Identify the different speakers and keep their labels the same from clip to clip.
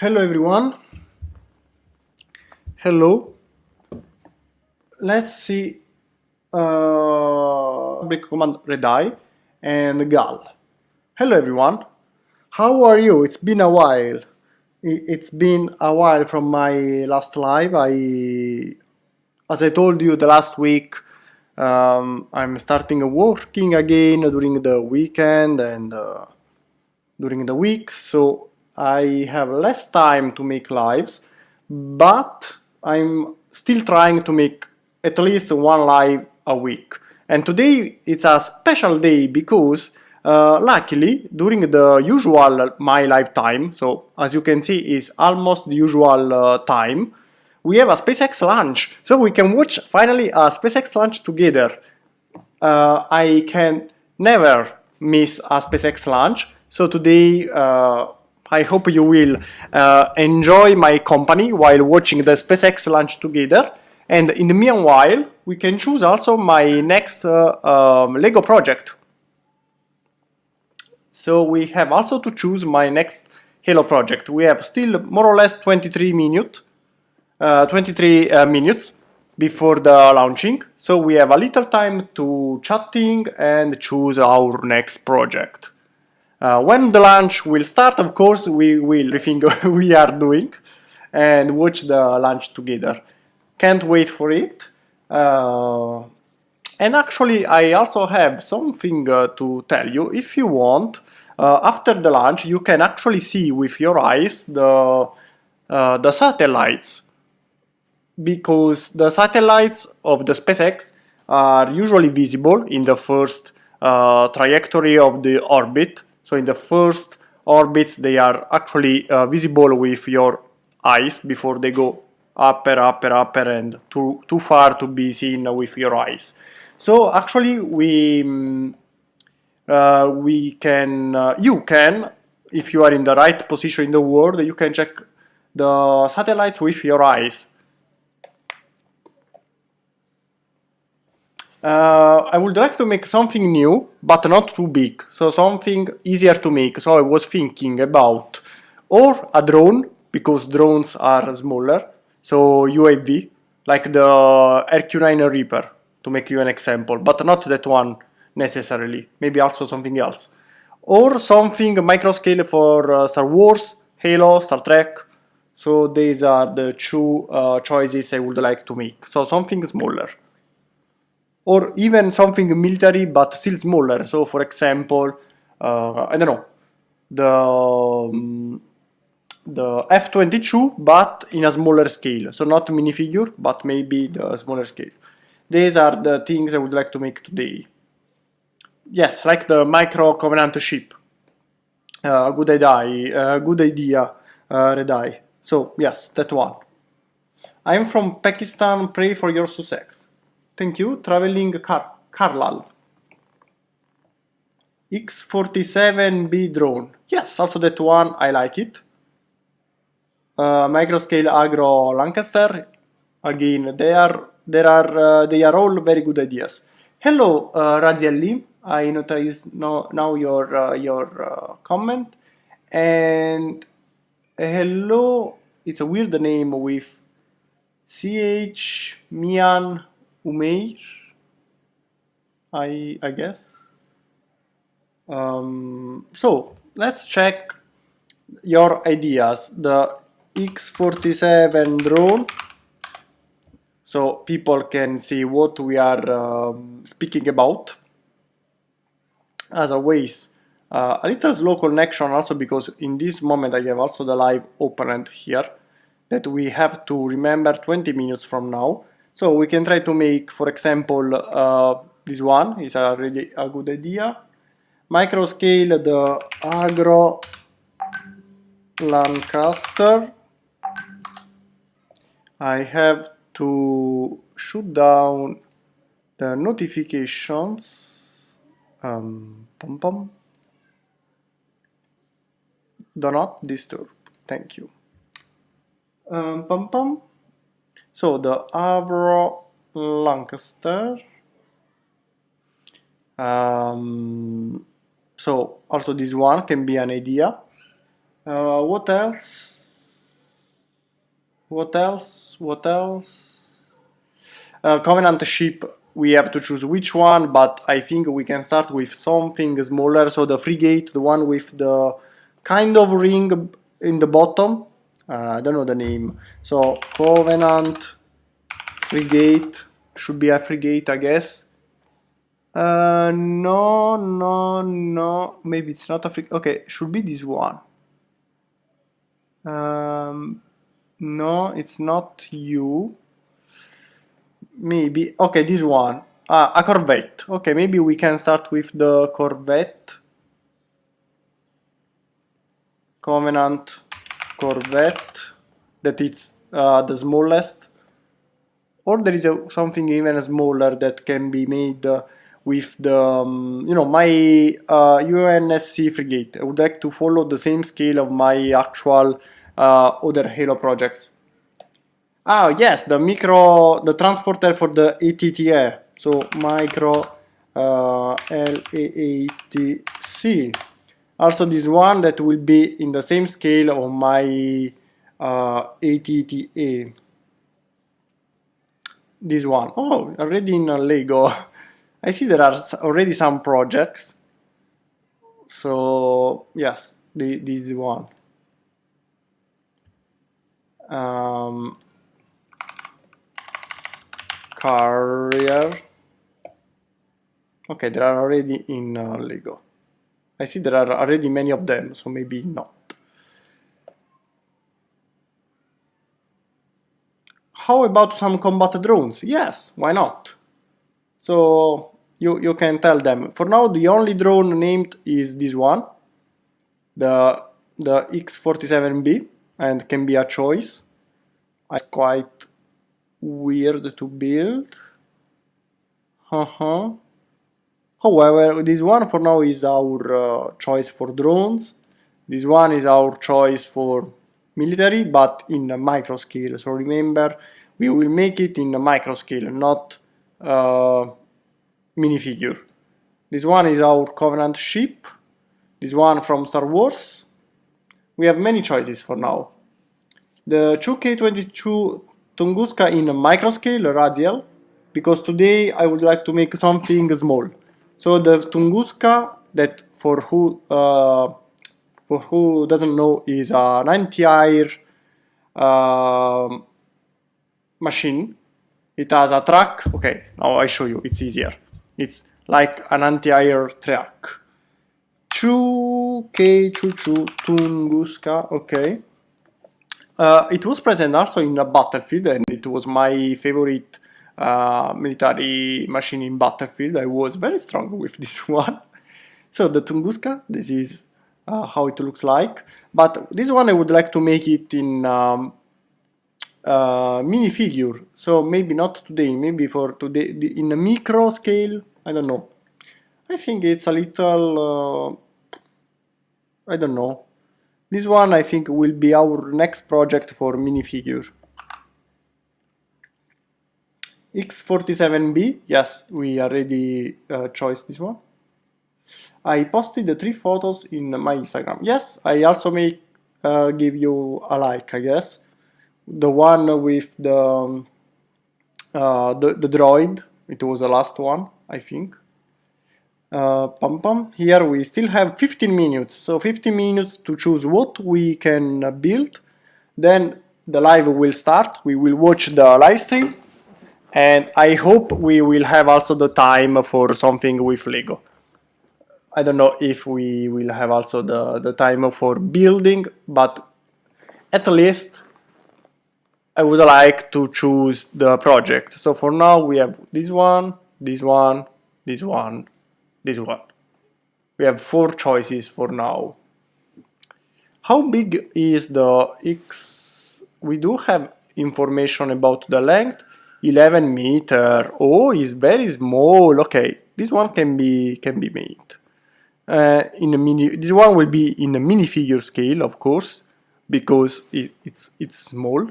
Speaker 1: Hello everyone. Hello. Let's see public command redeye and gal. Hello everyone. How are you? It's been a while. It's been a while from my last live. As I told you the last week, I'm starting working again during the weekend and during the week, so I have less time to make lives, but I'm still trying to make at least one live a week. And today it's a special day because luckily during the usual my live time, so as you can see is almost the usual time, we have a SpaceX launch, so we can watch finally a SpaceX launch together. I can never miss a SpaceX launch. So today, I hope you will enjoy my company while watching the SpaceX launch together. And in the meanwhile, we can choose also my next Lego project. So we have also to choose my next Halo project. We have still more or less 23 minutes before the launching, so we have a little time to chatting and choose our next project. When the launch will start, of course, we will everything we are doing and watch the launch together. Can't wait for it. And actually, I also have something to tell you. If you want, after the launch, you can actually see with your eyes the satellites, because the satellites of the SpaceX are usually visible in the first trajectory of the orbit. So in the first orbits they are actually visible with your eyes before they go upper and too far to be seen with your eyes. So actually you can, if you are in the right position in the world, you can check the satellites with your eyes. I would like to make something new, but not too big, so something easier to make. So I was thinking about or a drone, because drones are smaller, so UAV, like the RQ-9 Reaper, to make you an example, but not that one necessarily, maybe also something else. Or something micro scale for Star Wars, Halo, Star Trek. So these are the two choices I would like to make, so something smaller. Or even something military but still smaller. So for example, I don't know, the F-22 but in a smaller scale. So not minifigure, but maybe the smaller scale. These are the things I would like to make today. Yes, like the micro Covenant ship. Good idea, Redeye. So yes, that one. I'm from Pakistan, pray for your success. Thank you, traveling Carlal. X-47B drone. Yes, also that one, I like it. Microscale Agro Lancaster. Again, they are all very good ideas. Hello, Razielli. I notice now your comment. And hello, it's a weird name with CH Mian Umeir, I guess. So let's check your ideas. The X-47 drone, so people can see what we are speaking about. As always, a little slow connection also because in this moment I have also the live opened here, that we have to remember 20 minutes from now. So we can try to make, for example, this one is a really a good idea. Micro scale the Agro Lancaster. I have to shoot down the notifications. Pom pom. Do not disturb. Thank you. Pom pom. So the Avro Lancaster. So also this one can be an idea. What else? What else? What else? Covenant ship, we have to choose which one, but I think we can start with something smaller. So the frigate, the one with the kind of ring in the bottom. I don't know the name. So Covenant frigate, should be a frigate, I guess. No, no, no. Maybe it's not a frigate. Okay, should be this one. No, it's not you. Maybe, okay, this one. A corvette. Okay, maybe we can start with the corvette. Covenant corvette. That it's the smallest. Or there is something even smaller that can be made with the, you know, my UNSC frigate. I would like to follow the same scale of my actual other Halo projects. Ah, yes, the transporter for the ATTA. So micro LAATC. Also this one that will be in the same scale of my ATTA. This one. Oh, already in Lego. I see there are already some projects. So yes, this one. Carrier. Okay, there are already in Lego. I see there are already many of them, so maybe not. How about some combat drones? Yes, why not? So you can tell them. For now, the only drone named is this one, the X-47B, and can be a choice. It's quite weird to build. However, this one for now is our choice for drones. This one is our choice for military, but in a micro scale. So remember, we will make it in a micro scale, not minifigure. This one is our Covenant ship. This one from Star Wars. We have many choices for now. The 2K22 Tunguska in a micro scale, radial, because today I would like to make something small. So the Tunguska, that for who doesn't know, is an anti-air machine. It has a track. Okay, now I show you. It's easier. It's like an anti-air track. 2K22 Tunguska. Okay. It was present also in a Battlefield, and it was my favorite military machine in Battlefield. I was very strong with this one. So the Tunguska, this is how it looks like. But this one I would like to make it in minifigure. So maybe not today, maybe for today in a micro scale. I don't know. I think it's a little, I don't know. This one I think will be our next project for minifigure. X-47B, yes, we already chose this one. I posted the 3 photos in my Instagram. Yes, I also may give you a like, I guess. The one with the droid, it was the last one, I think. Here we still have 15 minutes, so 15 minutes to choose what we can build. Then the live will start, we will watch the live stream, and I hope we will have also the time for something with Lego. I don't know if we will have also the time for building, but at least I would like to choose the project. So for now we have this one, this one, this one, this one. We have 4 choices for now. How big is the X? We do have information about the length. 11 meter. Oh, it's very small. Okay, this one can be made. This one will be in a minifigure scale, of course, because it's small.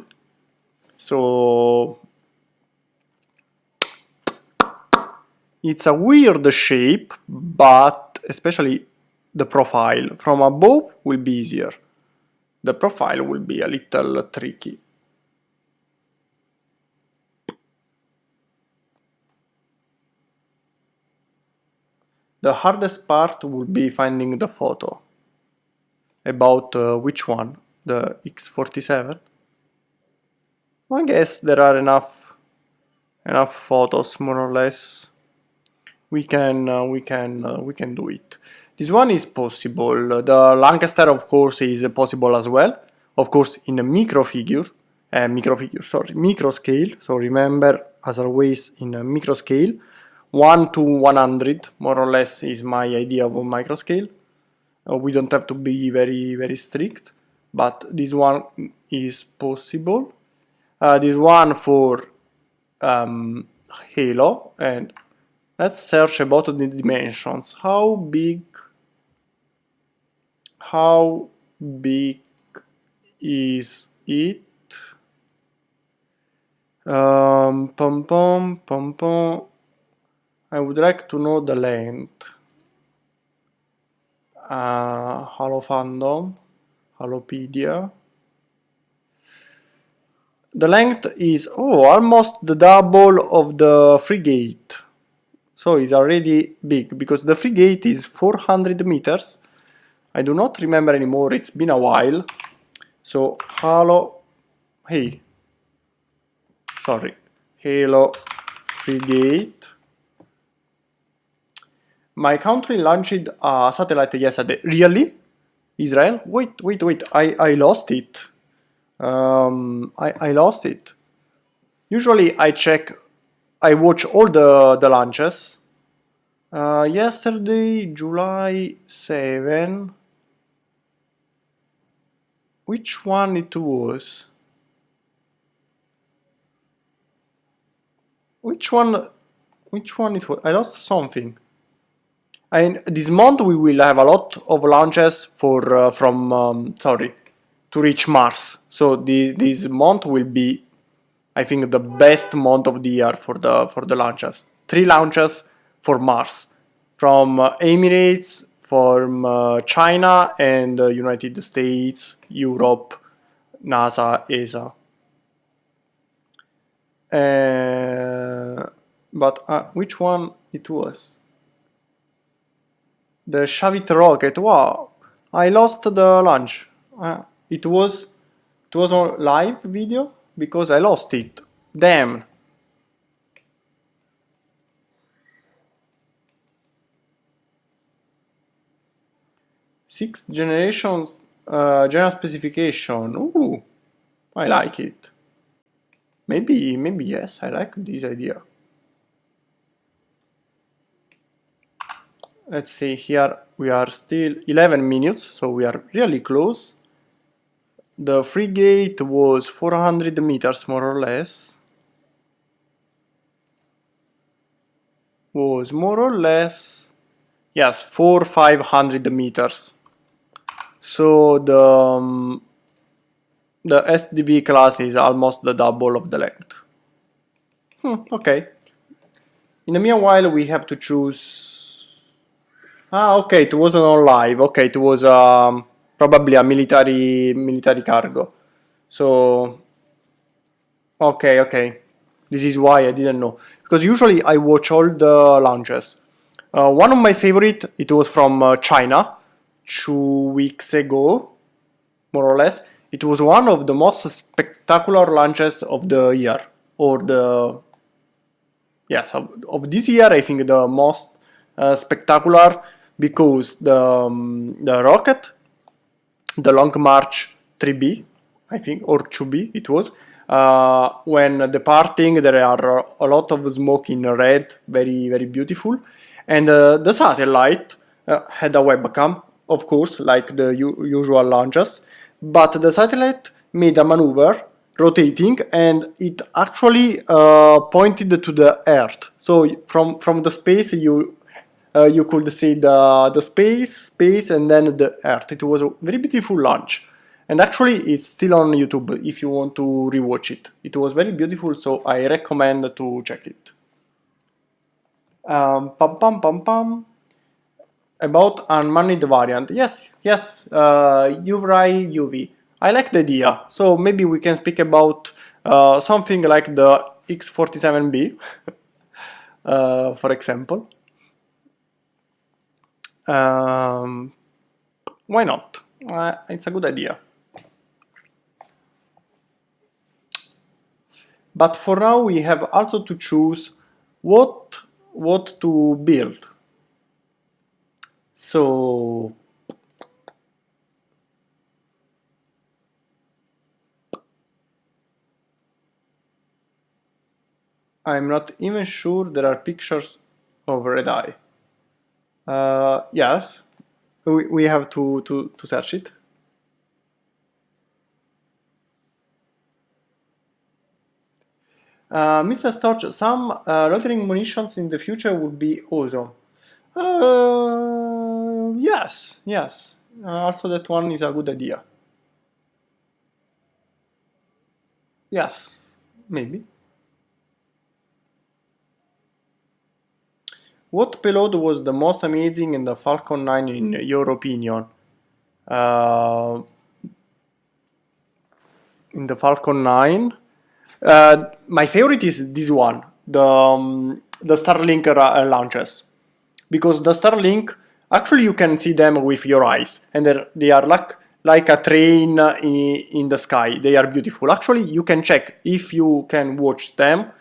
Speaker 1: So it's a weird shape, but especially the profile from above will be easier. The profile will be a little tricky. The hardest part will be finding the photo. About which one? The X47? I guess there are enough photos, more or less. We can do it. This one is possible. The Lancaster, of course, is possible as well. Of course, in a micro scale. So remember, as always, in a micro scale, 1 to 100, more or less, is my idea of a micro scale. We don't have to be very strict, but this one is possible. This one for Halo, and let's search about the dimensions. How big is it? Pom pom. I would like to know the length. Halo fandom, Halopedia. The length is almost the double of the frigate. So it's already big, because the frigate is 400 meters. I do not remember anymore, it's been a while. So Halo frigate. My country launched a satellite yesterday. Really? Israel? Wait, I lost it. I lost it. Usually I watch all the launches. Yesterday, July 7. Which one it was? Which one it was? I lost something. And this month we will have a lot of launches for to reach Mars. So this month will be, I think, the best month of the year for the launches. 3 launches for Mars, from Emirates, from China, and United States, Europe, NASA, ESA. But which one it was? The Shavit rocket. Wow, I lost the launch. It was on live video because I lost it. Damn. Sixth generations general specification. Ooh, I like it. Maybe yes, I like this idea. Let's see, here we are still 11 minutes, so we are really close. The frigate was 400 meters, more or less. Was more or less, yes, 400-500 meters. So the SDV class is almost the double of the length. Okay. In the meanwhile, we have to choose. Okay, it wasn't on live. Okay, it was probably a military cargo. So okay. This is why I didn't know, because usually I watch all the launches. One of my favorite, it was from China 2 weeks ago, more or less. It was one of the most spectacular launches of the year, or of this year. I think the most spectacular, because the rocket, the Long March 3B, I think, or 2B it was, when departing there are a lot of smoke in red, very beautiful, and the satellite had a webcam, of course, like the usual launches, but the satellite made a maneuver rotating, and it actually pointed to the Earth. So from the space you could see the space and then the Earth. It was a very beautiful launch, and actually it's still on YouTube if you want to rewatch it. It was very beautiful, so I recommend to check it. About unmanned variant. Yes, UV. I like the idea. So maybe we can speak about something like the X47B, for example. Why not? It's a good idea. But for now we have also to choose what to build. So I'm not even sure there are pictures of red eye. Yes, we have to search it. Mr. Storch, some loitering munitions in the future would be awesome. Yes, yes. Also that one is a good idea. Yes, maybe. What payload was the most amazing in the Falcon 9 in your opinion? Uh, in the Falcon 9? My favorite is this one, the Starlink launches, because the Starlink actually you can see them with your eyes, and they are like a train in the sky. They are beautiful. Actually, you can check if you can watch them.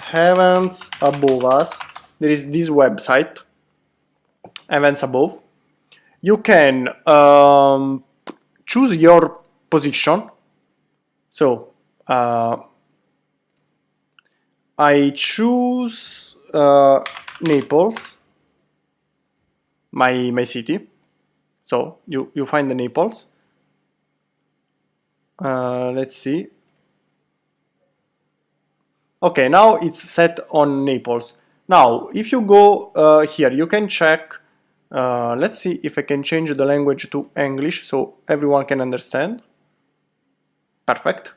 Speaker 1: Heavens above us. There is this website, Heavens above. You can choose your position. So I choose Naples, my city. So you find the Naples. Let's see. Okay, now it's set on Naples. Now, if you go here, you can check. Let's see if I can change the language to English so everyone can understand. Perfect.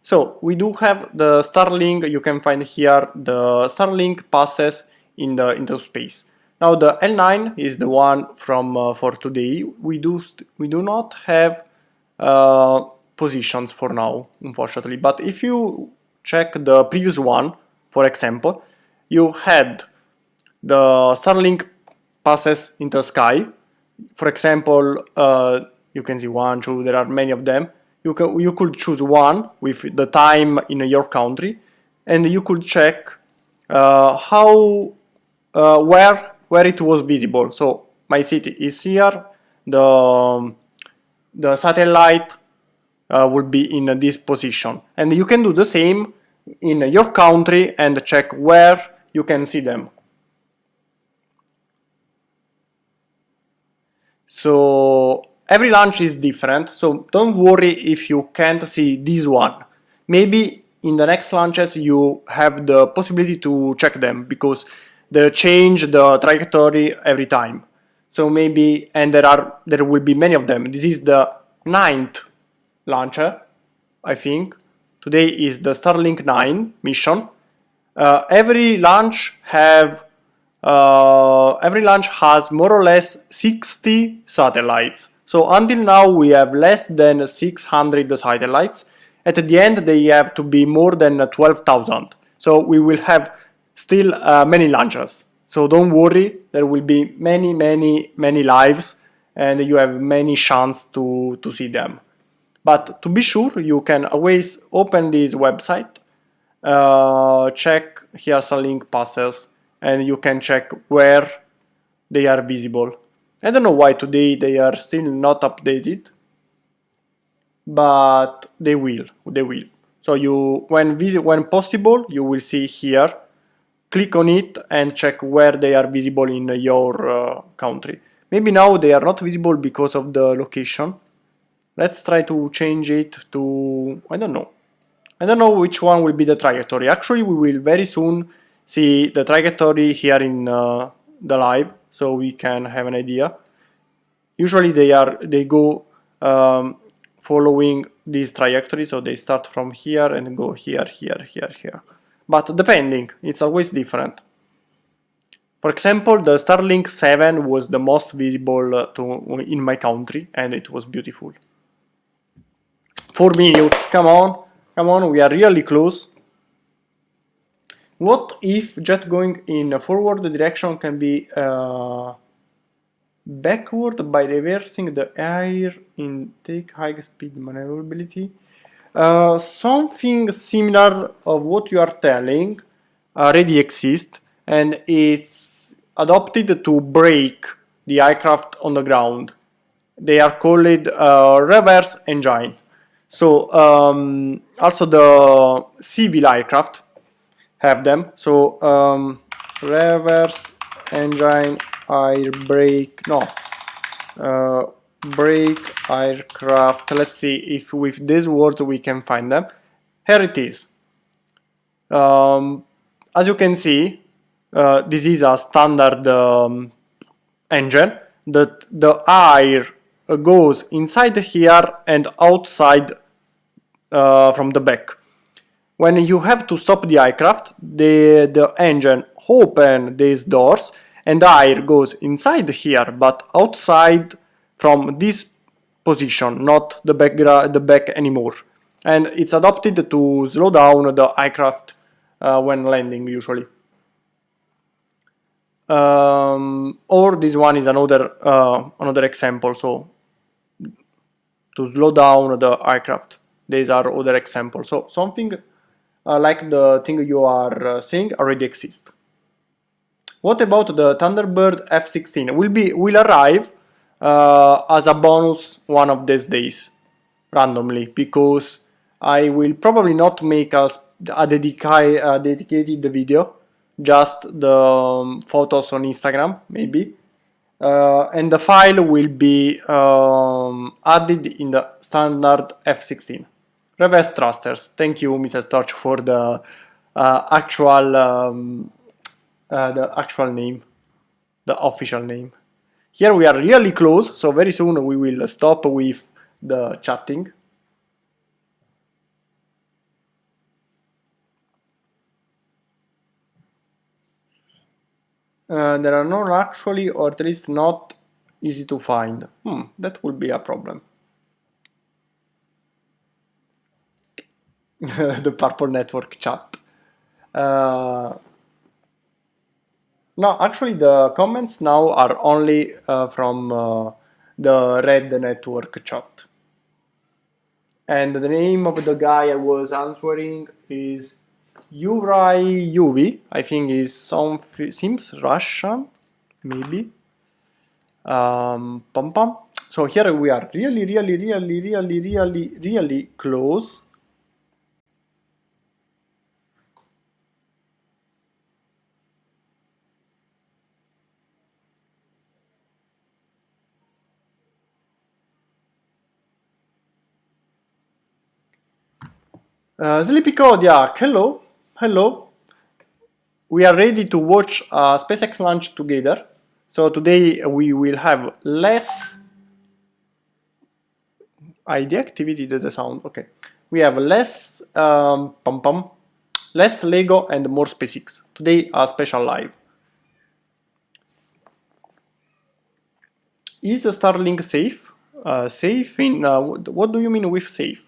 Speaker 1: So we do have the Starlink. You can find here the Starlink passes into space. Now the L9 is the one from for today. We do not have positions for now, unfortunately. But if you check the previous one, for example, you had the Starlink passes into the sky. For example, you can see one, two. There are many of them. You could choose one with the time in your country, and you could check how where it was visible. So my city is here. The satellite will be in this position, and you can do the same in your country and check where you can see them. So every launch is different, so don't worry if you can't see this one. Maybe in the next launches you have the possibility to check them because they change the trajectory every time. So maybe, and there will be many of them. This is the 9th launcher, I think. Today is the Starlink 9 mission. Every launch has more or less 60 satellites. So until now we have less than 600 satellites. At the end they have to be more than 12,000. So we will have still many launches. So don't worry, there will be many lives and you have many chance to see them. But to be sure, you can always open this website, check here some link passes, and you can check where they are visible. I don't know why today they are still not updated, but they will. So when possible, you will see here. Click on it and check where they are visible in your country. Maybe now they are not visible because of the location. Let's try to change it to, I don't know which one will be the trajectory. Actually, we will very soon see the trajectory here in the live, so we can have an idea. Usually they go following this trajectory, so they start from here and go here. But depending, it's always different. For example, the Starlink 7 was the most visible in my country, and it was beautiful. 4 minutes, come on, we are really close. What if jet going in a forward direction can be backward by reversing the air intake, high speed maneuverability? Something similar of what you are telling already exists, and it's adopted to brake the aircraft on the ground. They are called reverse engine. So also the civil aircraft have them. So reverse engine air brake, no, brake aircraft. Let's see if with these words we can find them. Here it is. As you can see, this is a standard engine that the air goes inside here and outside from the back. When you have to stop the aircraft, the engine open these doors and the air goes inside here but outside from this position, not the back anymore. And it's adopted to slow down the aircraft when landing usually. Or this one is another example, so to slow down the aircraft. These are other examples. So something like the thing you are saying already exists. What about the Thunderbird F-16? Will arrive as a bonus one of these days, randomly, because I will probably not make a dedicated video, just the photos on Instagram, maybe. And the file will be added in the standard F-16. Reverse thrusters. Thank you, Mrs. Torch, for the actual name, the official name. Here we are really close, so very soon we will stop with the chatting. There are none actually, or at least not easy to find. That will be a problem. The Purple Network chat. No, actually the comments now are only from the Red Network chat. And the name of the guy I was answering is Yurai Yuvi. I think seems Russian, maybe. Pum pum. So here we are really close. Sleepy Kodiak, hello. We are ready to watch SpaceX launch together. So today we will have less. I deactivated the sound. Okay, we have less less Lego and more SpaceX. Today a special live. Is Starlink safe? Safe in what do you mean with safe?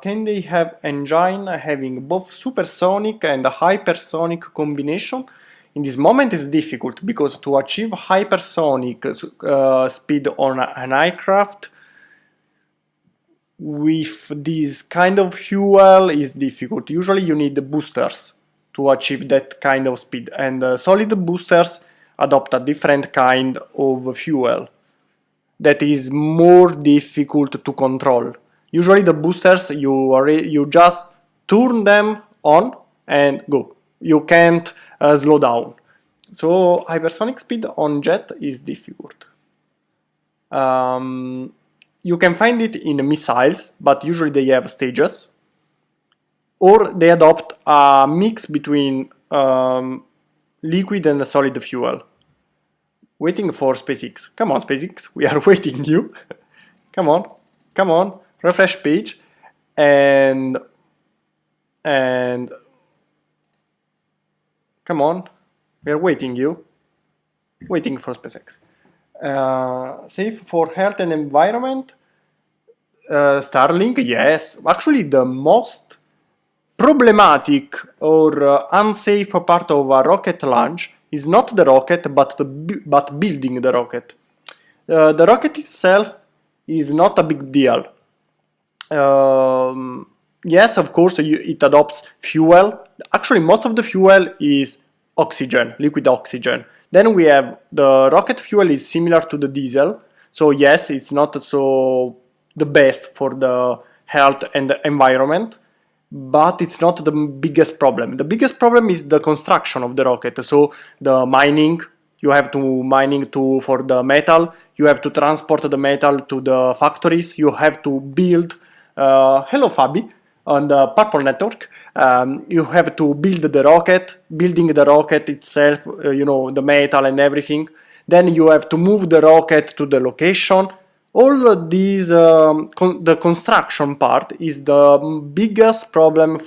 Speaker 1: Can they have engine having both supersonic and hypersonic combination? In this moment it's difficult because to achieve hypersonic speed on an aircraft with this kind of fuel is difficult. Usually you need boosters to achieve that kind of speed, and solid boosters adopt a different kind of fuel that is more difficult to control. Usually the boosters, you just turn them on and go. You can't slow down. So hypersonic speed on jet is difficult. You can find it in missiles, but usually they have stages. Or they adopt a mix between liquid and solid fuel. Waiting for SpaceX. Come on, SpaceX, we are waiting you. Come on. Refresh page, and come on, we are waiting for SpaceX. Safe for health and environment. Starlink, yes. Actually, the most problematic or unsafe part of a rocket launch is not the rocket, but building the rocket. The rocket itself is not a big deal. Yes, of course, it adopts fuel. Actually, most of the fuel is oxygen, liquid oxygen. Then we have the rocket fuel is similar to the diesel. So yes, it's not so the best for the health and the environment, but it's not the biggest problem. The biggest problem is the construction of the rocket. So the mining, you have to mining to for the metal, you have to transport the metal to the factories, you have to build hello Fabi on the Purple Network. You have to build the rocket, building the rocket itself, the metal and everything. Then you have to move the rocket to the location. All of these, the construction part is the biggest problem uh,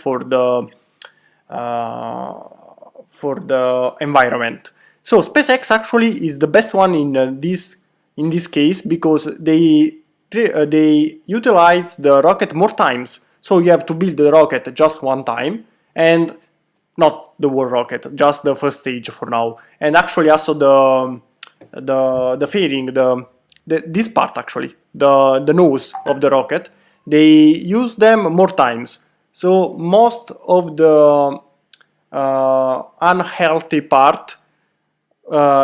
Speaker 1: for the environment. So SpaceX actually is the best one in this case because they utilize the rocket more times. So you have to build the rocket just one time and not the whole rocket, just the first stage for now. And actually also the fairing, this part actually, the nose of the rocket, they use them more times. So most of the unhealthy part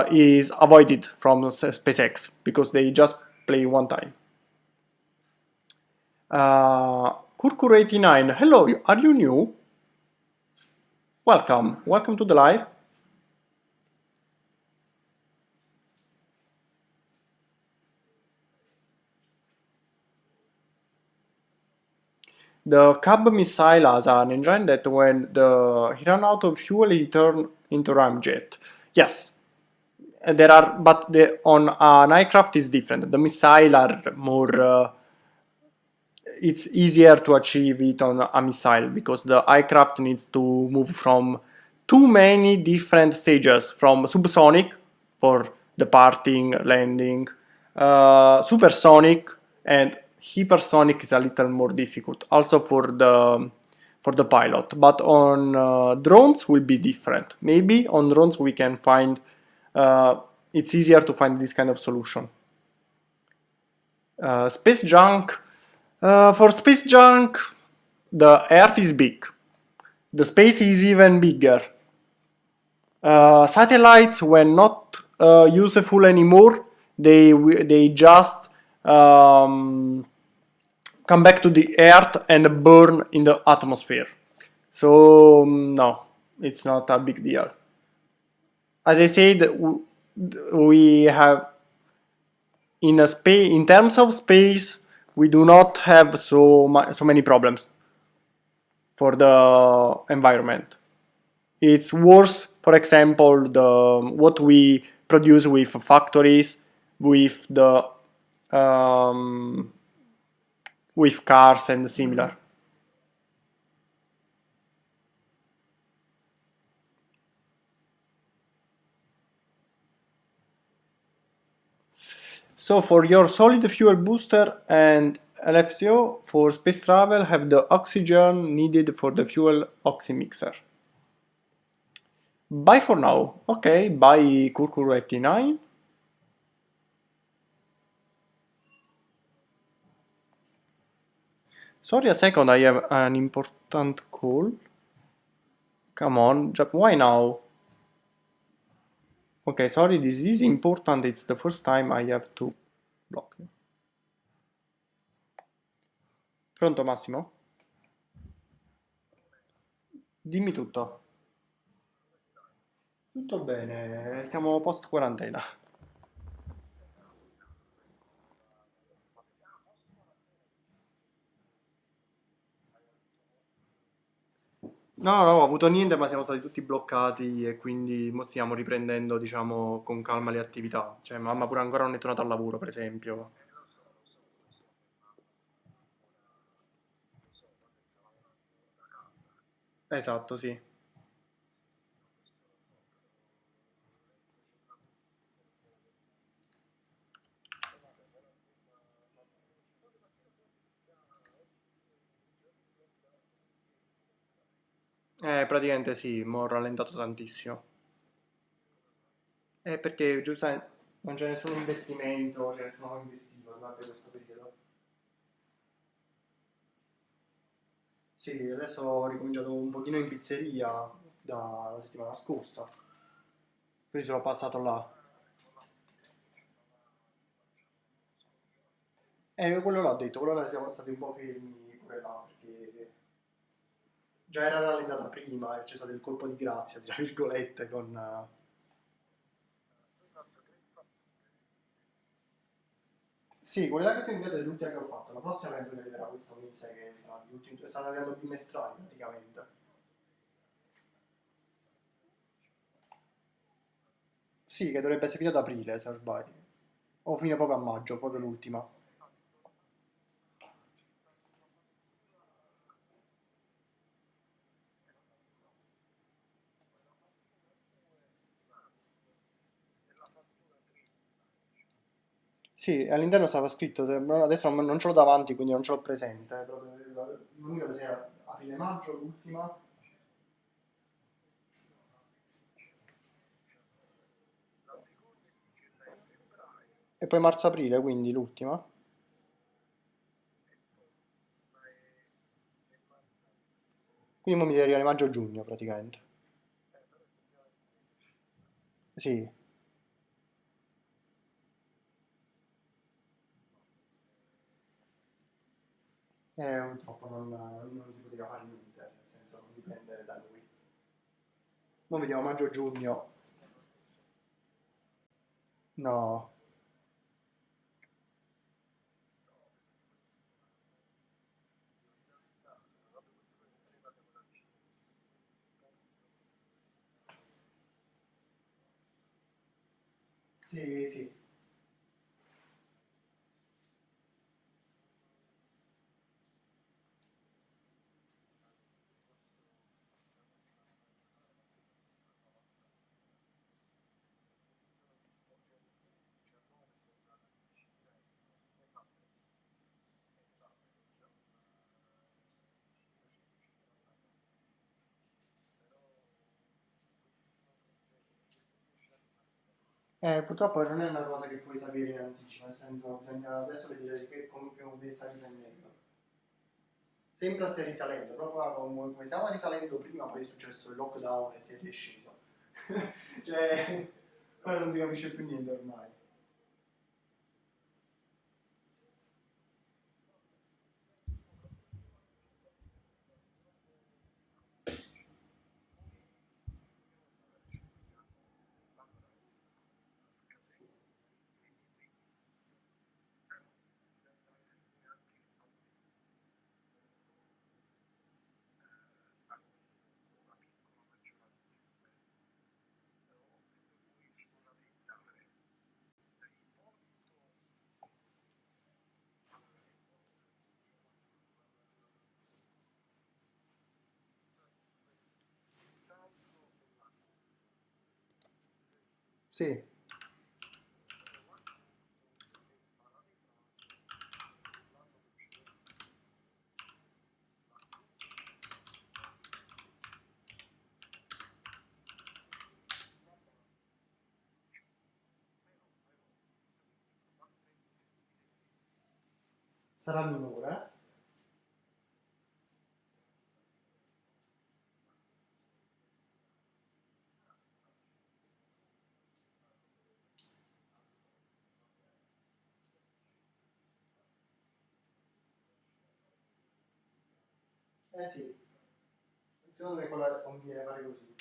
Speaker 1: is avoided from SpaceX because they just play one time. Kurkur89, hello, are you new? Welcome to the live. The Cub missile has an engine that when he run out of fuel, he turn into ramjet. Yes, there are, but on an aircraft is different. The missile are more. It's easier to achieve it on a missile because the aircraft needs to move from too many different stages, from subsonic for departing, landing, supersonic, and hypersonic is a little more difficult also for the pilot. But on drones will be different. Maybe on drones we can find it's easier to find this kind of solution. Space junk. For space junk, the Earth is big. The space is even bigger. Satellites, when not useful anymore, they just come back to the Earth and burn in the atmosphere. So no, it's not a big deal. As I said, we have in terms of space, we do not have so many problems for the environment. It's worse, for example, what we produce with factories, with the with cars and similar. So for your solid fuel booster and LFCO for space travel have the oxygen needed for the fuel oxymixer. Bye for now. Okay, bye Kurkur89. Sorry a second, I have an important call. Come on, why now? Okay, sorry, this is important. It's the first time I have to block you. Pronto Massimo? Dimmi tutto. Tutto bene, siamo post quarantena. No, no, ho avuto niente, ma siamo stati tutti bloccati e quindi mo stiamo riprendendo, diciamo, con calma le attività. Cioè, mamma pure ancora non è tornata al lavoro, per esempio. Esatto, sì. Praticamente sì, mo ho rallentato tantissimo. Perché giustamente non c'è nessun investimento, cioè nessuno investito durante questo periodo. Sì, adesso ho ricominciato un pochino in pizzeria dalla settimana scorsa, quindi sono passato là. E quello là ho detto, quello là siamo stati un po' fermi pure là, perché già era rallentata prima e c'è stato il colpo di grazia, tra virgolette, con... Sì, quella che ho inviato è l'ultima che ho fatto, la prossima penso che arriverà questo mese, che sarà gli ultimi, stanno arrivando bimestrali praticamente. Sì, che dovrebbe essere fino ad aprile, se non sbaglio. O fino proprio a maggio, proprio l'ultima. Sì, all'interno stava scritto, adesso non ce l'ho davanti, quindi non ce l'ho presente. L'unica che era aprile-maggio, l'ultima, e poi marzo-aprile, quindi l'ultima. Quindi mo mi deve arrivare maggio-giugno praticamente. Sì, purtroppo non si poteva fare niente, nel senso non dipende da noi. Mo vediamo maggio-giugno. No, sì, sì. Purtroppo non è una cosa che puoi sapere in anticipo, nel senso bisogna adesso vedere come sta riprendendo. Sembra stia risalendo, proprio come stava risalendo prima, poi è successo il lockdown e si è riuscito. Cioè, ora non si capisce più niente ormai. Sì, sarà minore. Eh sì, secondo me quella conviene fare così.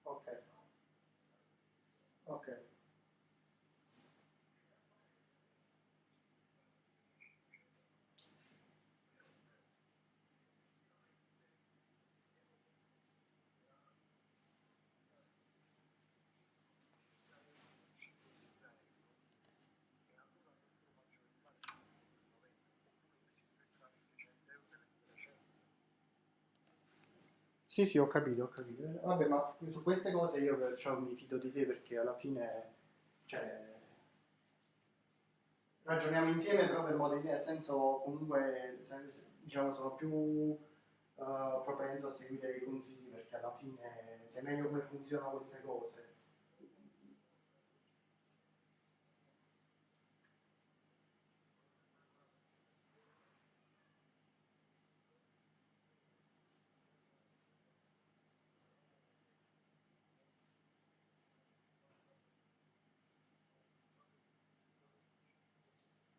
Speaker 1: Ok, ok. Sì, sì, ho capito, ho capito. Vabbè, ma su queste cose io perciò mi fido di te perché alla fine, cioè, ragioniamo insieme però per modo di nel senso comunque diciamo, sono più propenso a seguire i consigli perché alla fine sai meglio come funzionano queste cose.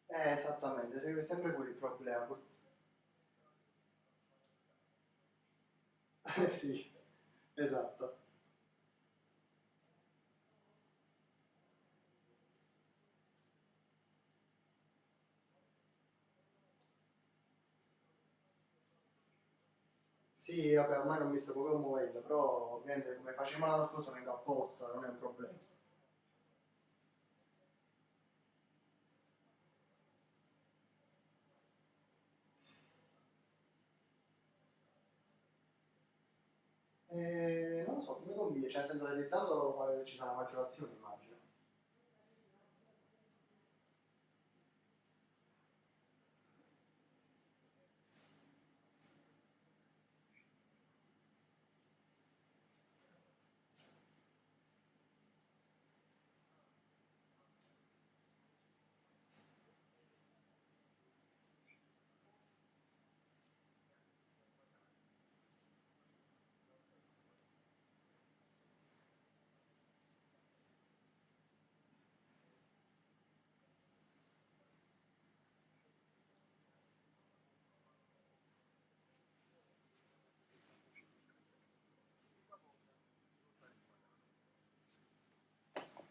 Speaker 1: Esattamente, sempre quello il problema. Sì, esatto. Sì, vabbè, ormai non mi sto proprio muovendo, però ovviamente come facevamo l'anno scorso vengo apposta, non è un problema. Non lo so, come conviene, cioè essendo realizzato ci sarà maggiorazione immagino.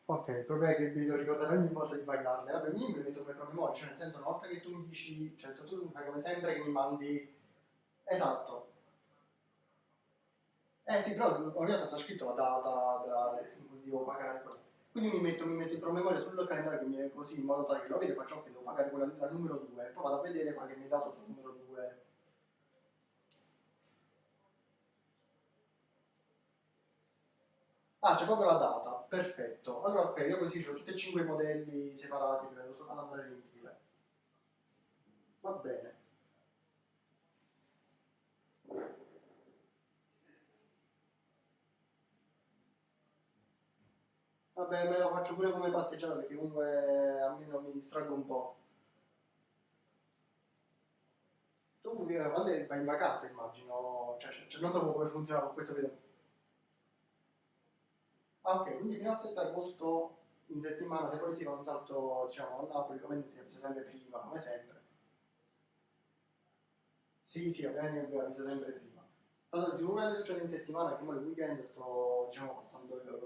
Speaker 1: Ok, il problema è che mi devo ricordare ogni volta di pagarle. Vabbè, io mi metto come promemoria, cioè nel senso una volta che tu mi dici, cioè tu mi fai come sempre che mi mandi. Esatto. Eh sì, però ogni volta sta scritto la data in cui devo pagare quello. Quindi mi metto il promemoria sul calendario che mi è così in modo tale che lo vedo e faccio ok, devo pagare quella la numero 2, poi vado a vedere quella che mi hai dato tu numero 2. Ah, c'è proprio la data, perfetto. Allora ok, io così ho tutti e 5 i modelli separati, prendo solo ad andare in fila. Va bene. Vabbè, me lo faccio pure come passeggiata perché comunque almeno mi distraggo un po'. Tu quando vai in vacanza immagino, cioè, non so come funziona con questo video. Ah ok, quindi fino al 7 agosto in settimana, se poi si fa un salto diciamo a Napoli, come ti avviso sempre prima, come sempre. Sì, sì, ovviamente mi avviso sempre prima. Tanto sicuramente succede in settimana, che come il weekend sto, diciamo, lo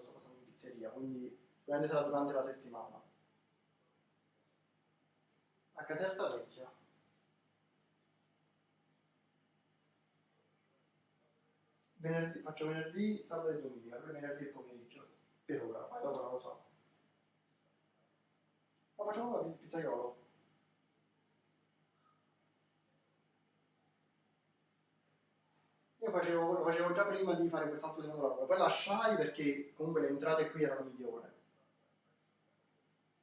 Speaker 1: sto passando in pizzeria, quindi sicuramente sarà durante la settimana. A Caserta Vecchia. Faccio venerdì, sabato e domenica, poi venerdì e pomeriggio. Per ora, poi dopo non lo so. Ma facciamo il pizzaiolo. Lo facevo già prima di fare quest'altro secondo lavoro, poi lasciai perché comunque le entrate qui erano migliori.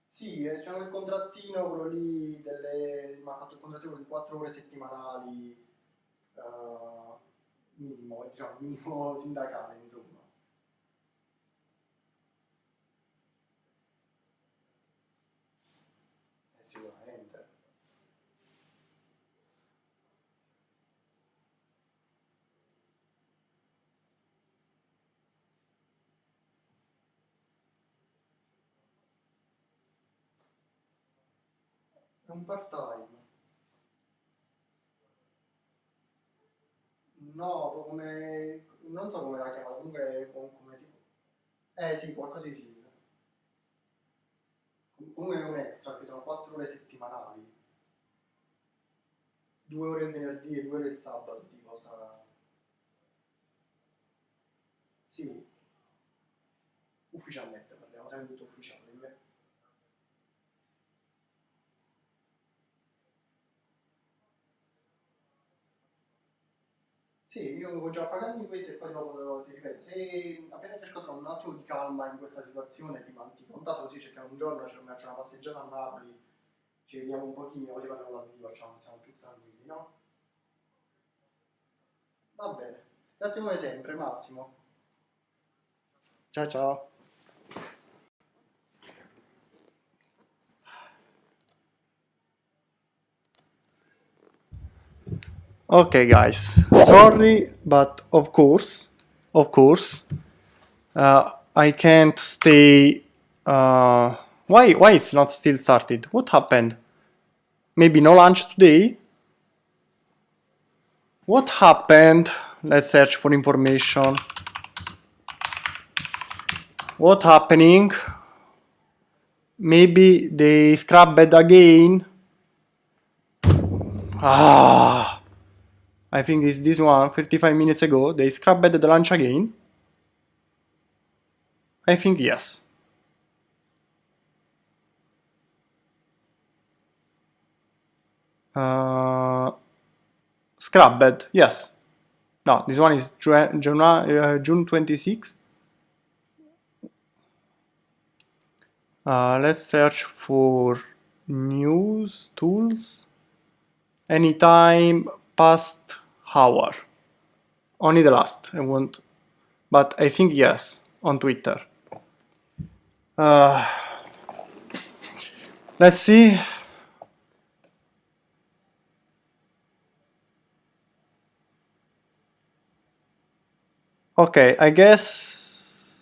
Speaker 1: Sì, c'era il contrattino, quello lì, mi ha fatto il contrattino di 4 ore settimanali, eh, minimo, diciamo, minimo sindacale, insomma. Sicuramente. È un part-time. No, come, non so come l'ha chiamata, comunque come tipo. Eh sì, qualcosa di simile. Comunque è un extra, che sono 4 ore settimanali, 2 ore il venerdì e 2 ore il sabato, tipo, sì, ufficialmente parliamo, sempre tutto ufficiale. Sì, io avevo già pagato questo e poi dopo ti ripeto, se appena riesco a trovare un attimo di calma in questa situazione ti contatto così cerchiamo un giorno, ci facciamo una passeggiata a Napoli, ci vediamo un pochino, così parliamo dal vivo, siamo più tranquilli, no? Va bene, grazie come sempre, Massimo. Ciao ciao. Okay, guys. Sorry, but of course, I can't stay. Why it's not still started? What happened? Maybe no lunch today? What happened? Let's search for information. What happening? Maybe they scrubbed again. Ah, I think it's this one. 35 minutes ago, they scrubbed the lunch again. I think yes. Scrubbed, yes. No, this one is June 26. Let's search for news tools. Anytime past hour. Only the last. I want, but I think yes on Twitter. Let's see. Okay, I guess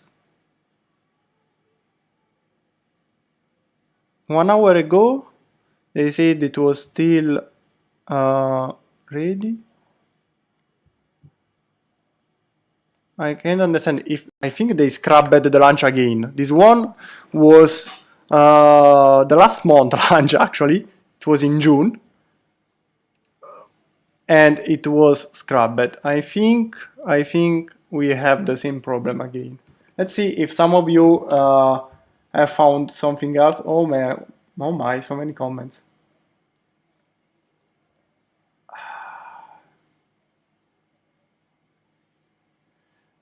Speaker 1: 1 hour ago they said it was still ready. I can't understand if I think they scrubbed the lunch again. This one was the last month lunch actually. It was in June. And it was scrubbed. I think we have the same problem again. Let's see if some of you have found something else. Oh my, so many comments.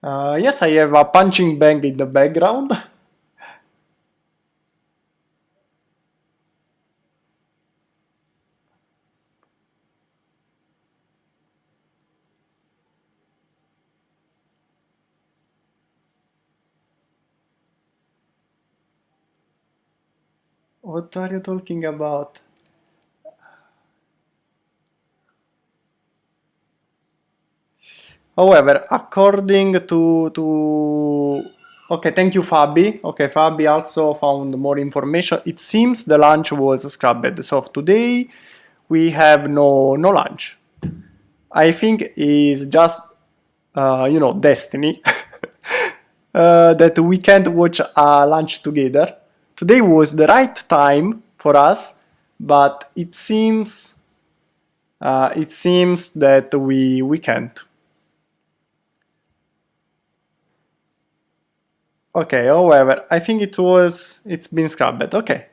Speaker 1: Yes, I have a punching bag in the background. What are you talking about? However, according to okay, thank you, Fabi. Okay, Fabi also found more information. It seems the lunch was scrubbed. So today we have no lunch. I think is just destiny that we can't watch a lunch together. Today was the right time for us, but it seems that we can't. Okay, however, I think it's been scrubbed. Okay.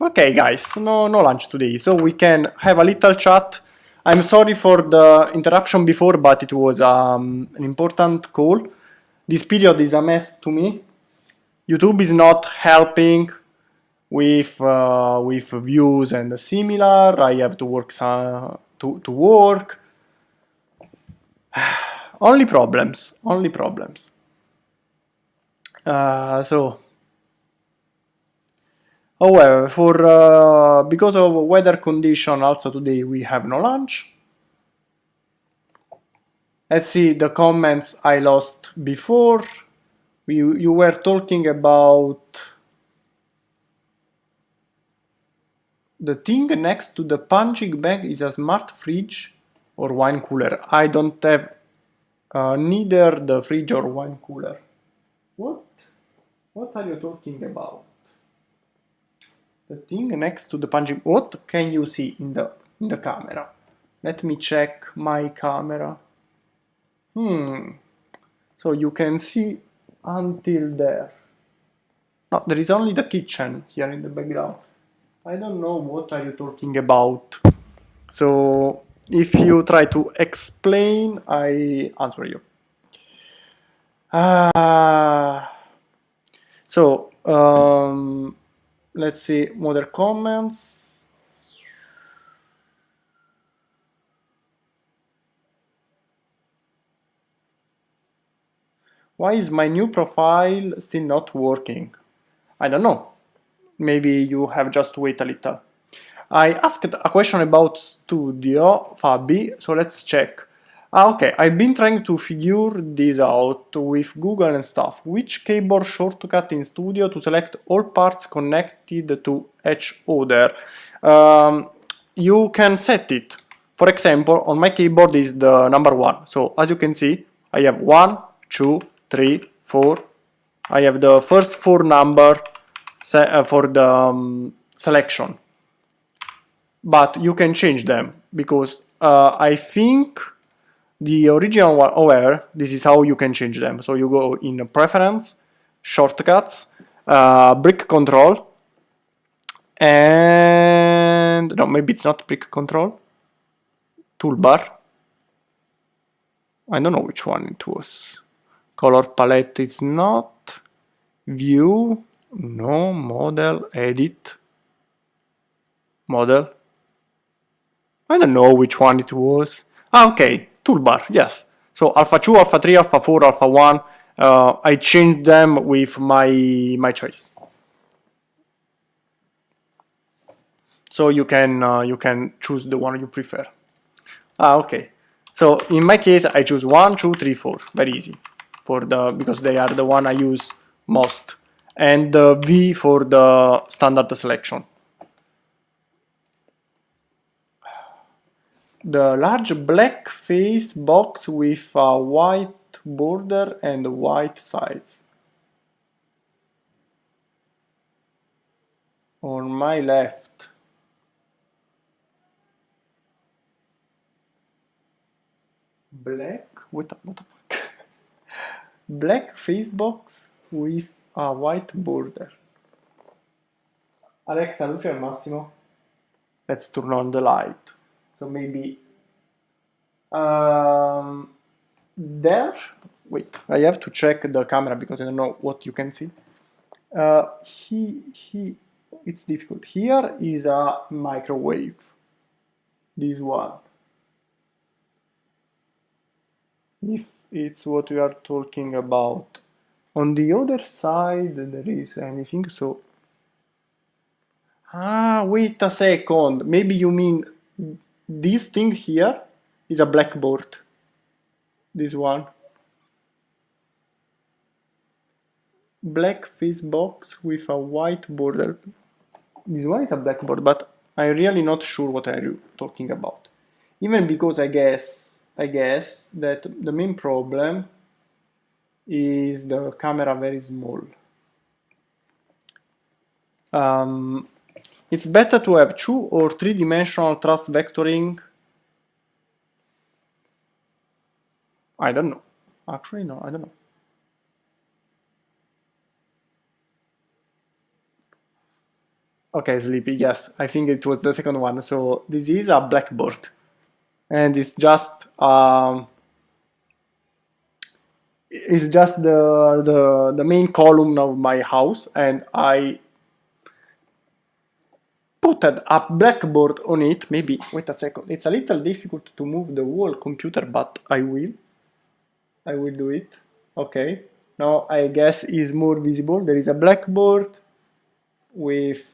Speaker 1: Okay, guys, no lunch today, so we can have a little chat. I'm sorry for the interruption before, but it was an important call. This period is a mess to me. YouTube is not helping with views and similar. I have to work to work. Only problems. So, however, for because of weather condition, also today we have no lunch. Let's see the comments I lost before. You were talking about the thing next to the punching bag is a smart fridge or wine cooler. I don't have neither the fridge or wine cooler. What are you talking about? The thing next to the punching. What can you see in the camera? Let me check my camera. So you can see until there. No, there is only the kitchen here in the background. I don't know what are you talking about. So if you try to explain, I answer you. So let's see other comments. Why is my new profile still not working? I don't know. Maybe you have just to wait a little. I asked a question about Studio, Fabi, so let's check. Okay, I've been trying to figure this out with Google and stuff. Which keyboard shortcut in Studio to select all parts connected to each other? You can set it. For example, on my keyboard is the number 1. So as you can see, I have 1, 2, 3, 4. I have the first 4 number for the selection. But you can change them because I think the original one, however, this is how you can change them. So you go in preference, shortcuts, brick control, and no, maybe it's not brick control, toolbar. I don't know which one it was. Color palette is not, view, no, model, edit, model. I don't know which one it was. Ah, okay, toolbar, yes. So alpha 2, alpha 3, alpha 4, alpha 1. I changed them with my choice. So you can choose the one you prefer. Ah, okay. So in my case, I choose 1, 2, 3, 4. Very easy because they are the one I use most, and the V for the standard selection. The large black face box with a white border and white sides. On my left. Black? What the fuck? Black face box with a white border. Alexa, luce al massimo. Let's turn on the light. So maybe there. Wait, I have to check the camera because I don't know what you can see. It's difficult. Here is a microwave. This one. If it's what we are talking about. On the other side there is anything, so wait a second, maybe you mean this thing here is a blackboard, this one, black face box with a white border. This one is a blackboard, but I'm really not sure what are you talking about, even because I guess that the main problem is the camera very small. It's better to have 2 or 3-dimensional thrust vectoring. I don't know. Actually, no, I don't know. Okay, sleepy, yes. I think it was the second one. So this is a blackboard. And it's just the main column of my house, and I put a blackboard on it. Maybe, wait a second, it's a little difficult to move the whole computer, but I will do it. Okay, now I guess is more visible. There is a blackboard with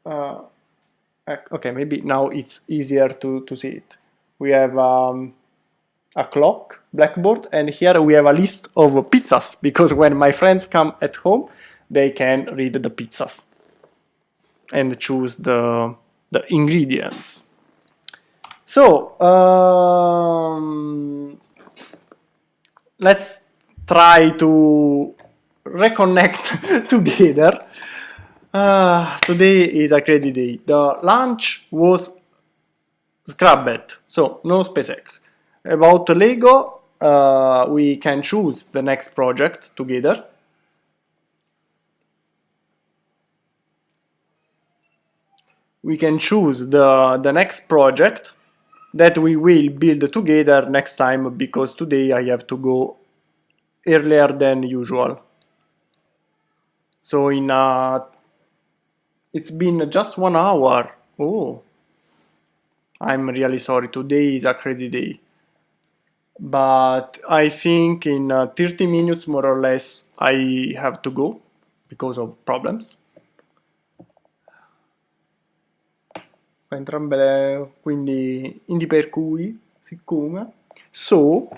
Speaker 1: okay, maybe now it's easier to see it. We have a clock, blackboard, and here we have a list of pizzas, because when my friends come at home, they can read the pizzas and choose the ingredients. So let's try to reconnect together. Today is a crazy day. The launch was scrapped, so no SpaceX. About Lego, we can choose the next project together. We can choose the next project that we will build together next time, because today I have to go earlier than usual. So it's been just 1 hour. Oh, I'm really sorry. Today is a crazy day. but I think in 30 minutes more or less I have to go because of problems. Quindi indi per cui, siccome, so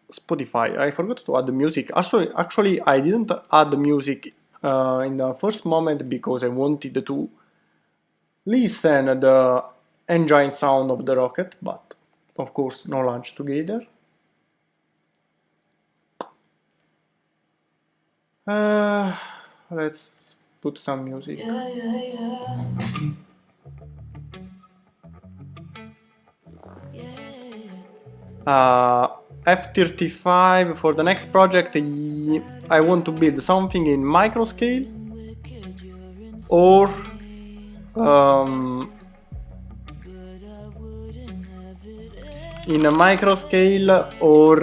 Speaker 1: Spotify, I forgot to add music. Actually I didn't add music in the first moment because I wanted to listen the engine sound of the rocket, but of course no launch together. Let's put some music. F-35 for the next project. I want to build something in micro scale or in a micro scale or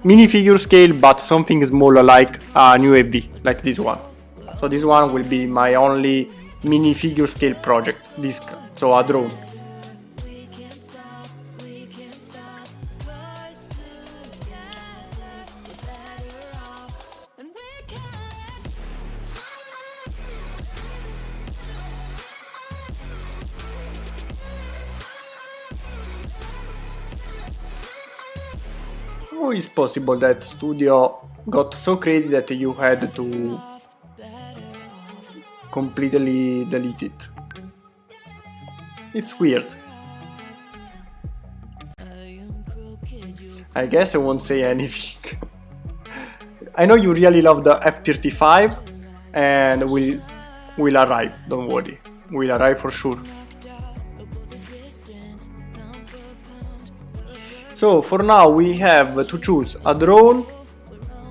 Speaker 1: minifigure scale, but something smaller like a new UAV, like this one. So this one will be my only minifigure scale project, so a drone. How is possible that studio got so crazy that you had to completely delete it? It's weird. I guess I won't say anything. I know you really love the F-35 and we'll arrive, don't worry. We'll arrive for sure. So for now we have to choose a drone,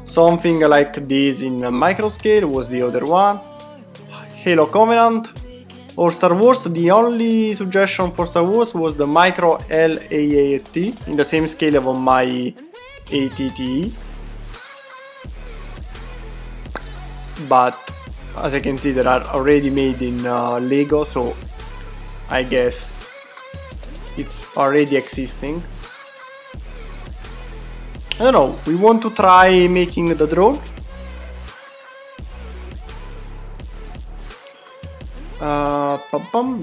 Speaker 1: something like this in micro scale was the other one, Halo Covenant, or Star Wars. The only suggestion for Star Wars was the micro LAAT in the same scale of my ATT, but as I can see they are already made in Lego, so I guess it's already existing. I don't know, we want to try making the drone.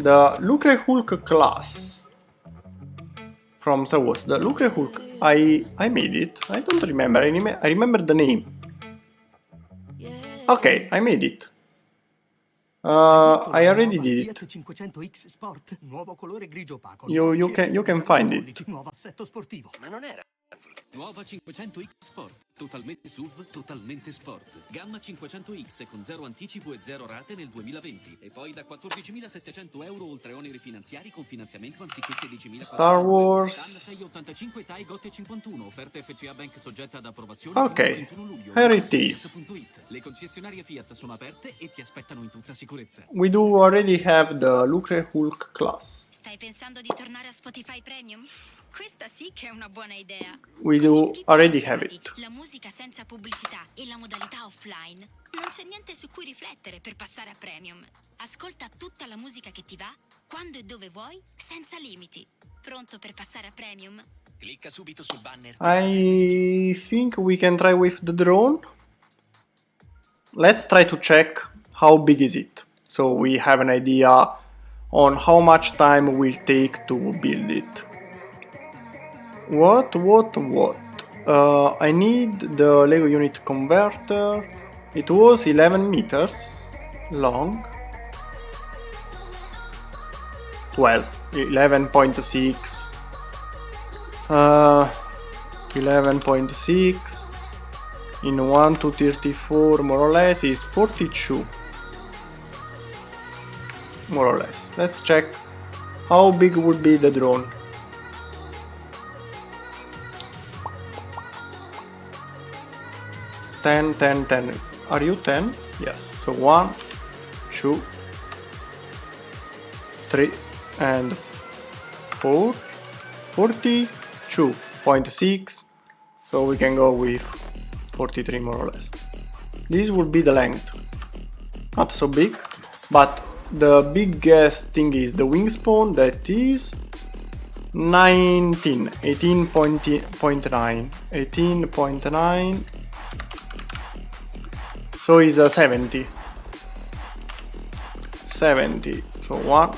Speaker 1: The Lucre Hulk class from Star Wars. The Lucre Hulk, I made it. I don't remember, I remember the name. Okay, I made it. I already did it. You can find it.
Speaker 2: Nuova 500X Sport, totalmente SUV, totalmente sport. Gamma 500X con 0 anticipo e 0 rate nel 2020 e poi da 14.700 euro oltre oneri finanziari con finanziamento anziché 16.000.
Speaker 1: Star Wars.
Speaker 2: 685 TAI GOT 51, offerta FCA Bank soggetta ad approvazione.
Speaker 1: Ok, here it is.
Speaker 2: Le concessionarie Fiat sono aperte e ti aspettano in tutta sicurezza.
Speaker 1: We do already have the Lucre Hulk class.
Speaker 3: Stai pensando di tornare a Spotify Premium? Questa sì che è una buona idea.
Speaker 1: We do already have it.
Speaker 3: La musica senza pubblicità e la modalità offline. Non c'è niente su cui riflettere per passare a Premium. Ascolta tutta la musica che ti va, quando e dove vuoi, senza limiti. Pronto per passare a Premium?
Speaker 2: Clicca subito sul banner.
Speaker 1: I think we can try with the drone. Let's try to check how big is it, so we have an idea on how much time will take to build it. What? I need the Lego unit converter. It was 11 meters long. 11.6. 11.6 in 1 to 34 more or less is 42. More or less. Let's check how big would be the drone. Ten. Are you 10? Yes. So 1, 2, 3 and 4. 42.6. So we can go with 43 more or less. This would be the length. Not so big, but the biggest thing is the wingspan, that is 18.9, so is a 70. So 1,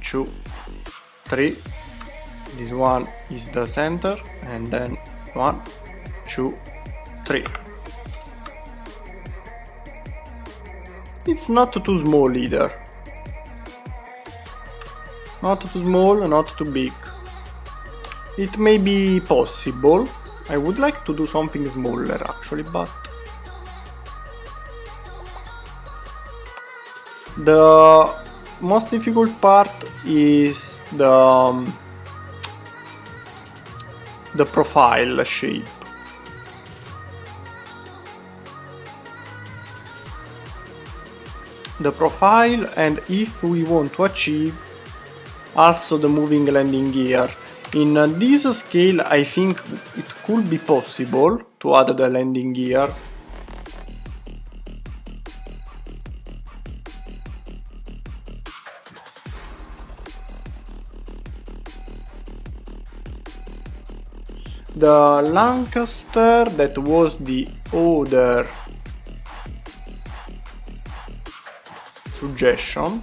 Speaker 1: 2, 3. This one is the center, and then 1, 2, 3. It's not too small either. Not too small, not too big. It may be possible. I would like to do something smaller actually, but the most difficult part is the profile shape. The profile, and if we want to achieve also the moving landing gear. In this scale I think it could be possible to add the landing gear. The Lancaster, that was the other suggestion.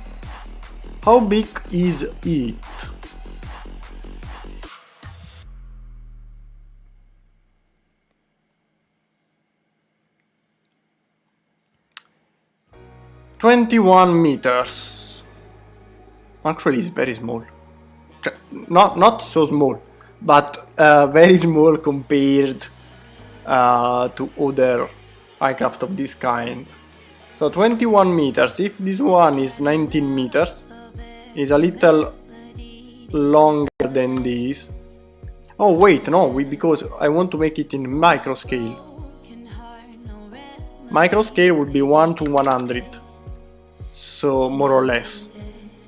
Speaker 1: How big is it? $21 meters. Actually, it's very small. Not so small, but very small compared to other aircraft of this kind. So 21 meters. If this one is 19 meters, is a little longer than this. Oh wait, no, because I want to make it in micro scale. Micro scale would be 1 to 100, so more or less.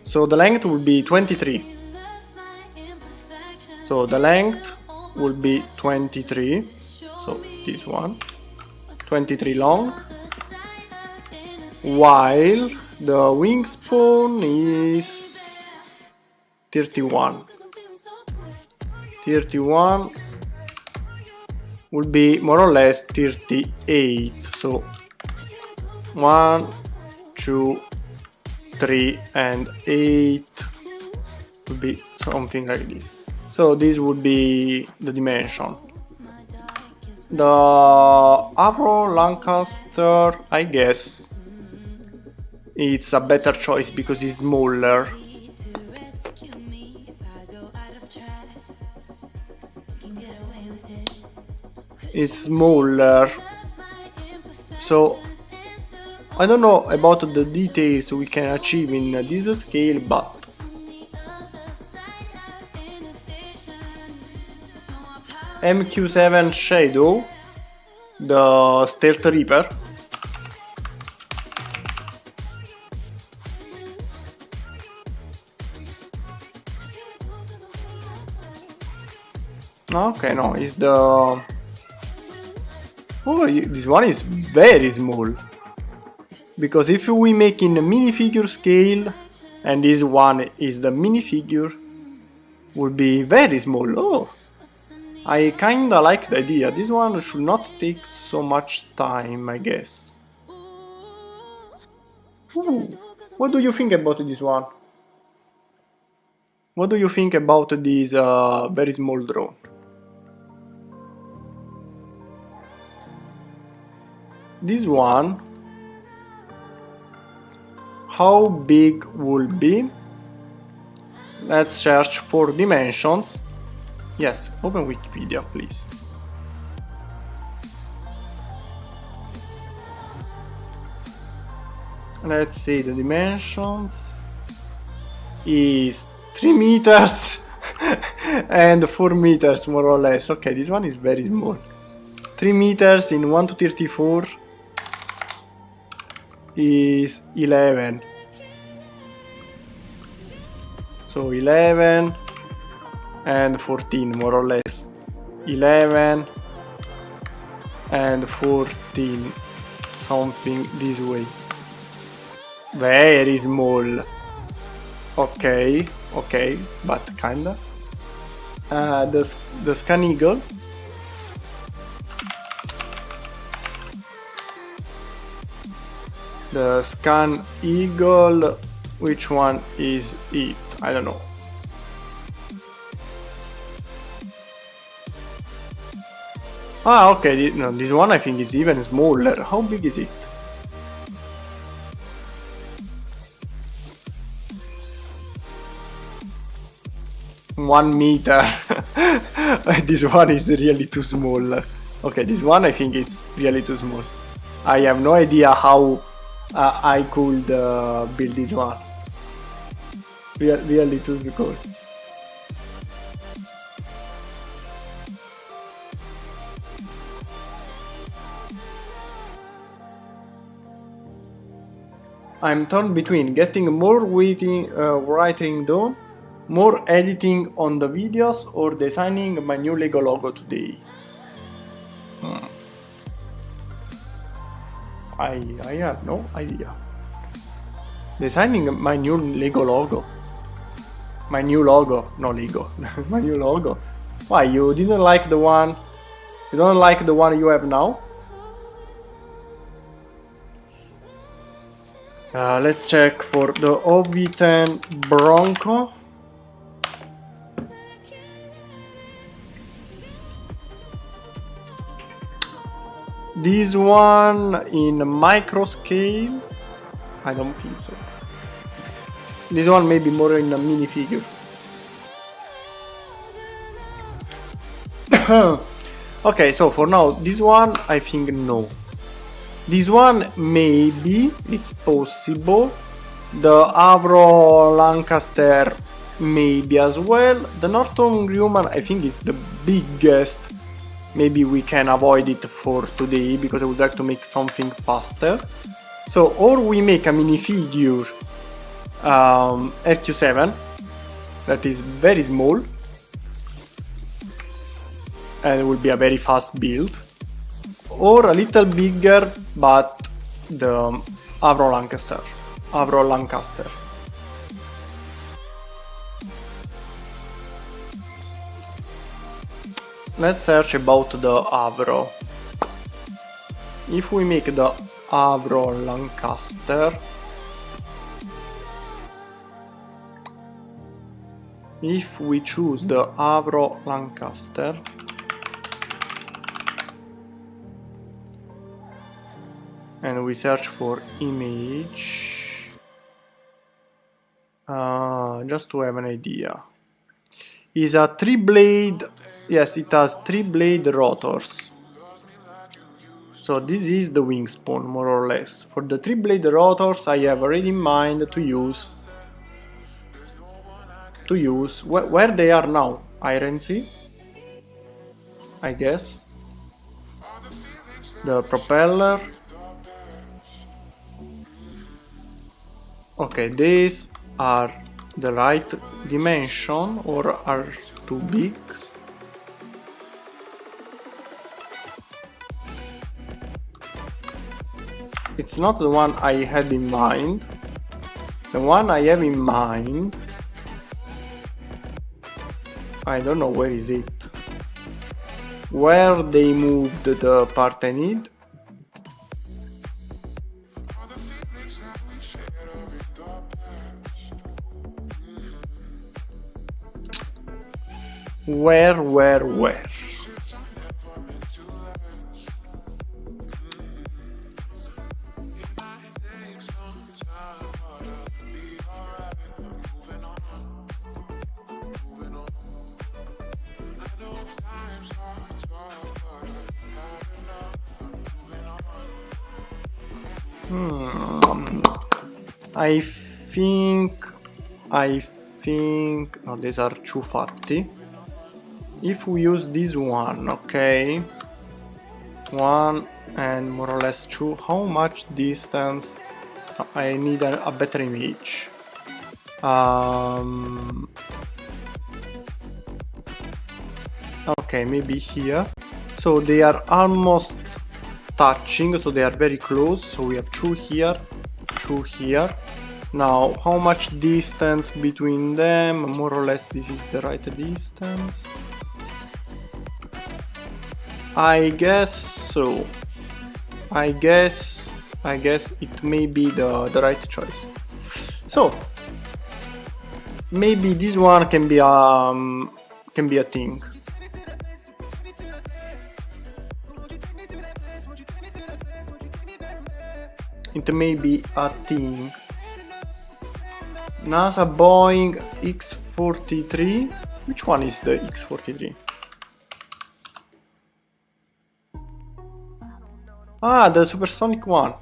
Speaker 1: So the length would be 23. So the length will be 23. So this one, 23 long. While the wingspan is 31. 31 will be more or less 38. So 1, 2, 3 and 8 would be something like this. So this would be the dimension. The Avro Lancaster, I guess it's a better choice because it's smaller. It's smaller, so I don't know about the details we can achieve in this scale, but MQ-7 Shadow, the Stealth Reaper, okay, no, it's the... Oh, this one is very small. Because if we make in a minifigure scale, and this one is the minifigure, would be very small. Oh, I kinda like the idea. This one should not take so much time, I guess. Ooh. What do you think about this one? What do you think about this very small drone? This one, how big will be? Let's search for dimensions. Yes, open Wikipedia, please. Let's see, the dimensions is 3 meters and 4 meters more or less. Okay, this one is very small. 3 meters in 1 to 34 is 11. So 11 and 14 more or less. 11 and 14, something this way. Very small. Okay, okay, but kinda. The Scan Eagle. The Scan Eagle, which one is it? I don't know. Ah, okay, no, this one I think is even smaller. How big is it? One meter. This one is really too small. Okay, this one I think it's really too small. I have no idea how I could build this one. Really too cool. I'm torn between getting more writing done, more editing on the videos, or designing my new Lego logo today. I have no idea. Designing my new Lego logo. My new logo, no Lego. My new logo. Why, you didn't like the one? You don't like the one you have now? Let's check for the OV10 Bronco. This one in micro scale? I don't think so. This one maybe more in a minifigure. Okay, so for now, this one I think no. This one maybe it's possible. The Avro Lancaster maybe as well. The Norton Grumman I think is the biggest. Maybe we can avoid it for today because I would like to make something faster. So, or we make a minifigure RQ7 that is very small and it will be a very fast build, or a little bigger but the Avro Lancaster. Let's search about the Avro. If we make the Avro Lancaster, if we choose the Avro Lancaster, and we search for image, just to have an idea, is a 3-blade. Yes, it has 3-blade rotors. So this is the wingspan, more or less. For the 3-blade rotors, I have already in mind to use where they are now. Iron Sea, I guess. The propeller. Okay, these are the right dimension or are too big. It's not the one I had in mind. The one I have in mind, I don't know where is it. Where they moved the part I need. Where? I think no, these are too fatty. If we use this one, okay, one and more or less two, how much distance? I need a better image. Okay, maybe here. So they are almost touching, so they are very close. So we have two here, two here. Now, how much distance between them? More or less this is the right distance. I guess so. I guess it may be the right choice. So maybe this one can be a thing. It may be a thing. NASA Boeing X-43. Which one is the X-43? Ah, the supersonic one.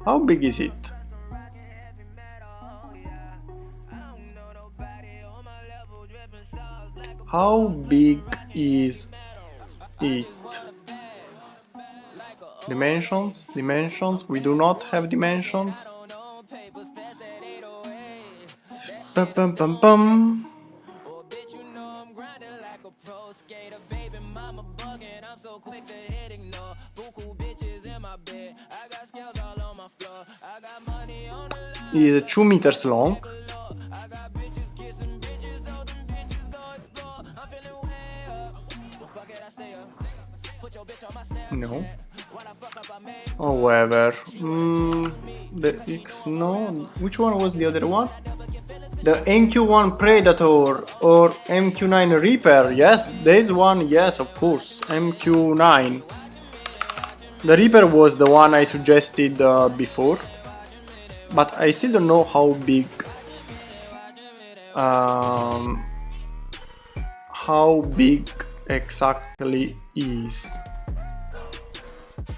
Speaker 1: How big is it? How big is it? Dimensions? Dimensions? We do not have dimensions. Pum pum pum pum. It is 2 meters long. No. However, the X, no. Which one was the other one? The MQ-1 Predator or MQ-9 Reaper? Yes, this one, yes, of course. MQ-9. The Reaper was the one I suggested before, but I still don't know how big. How big exactly is?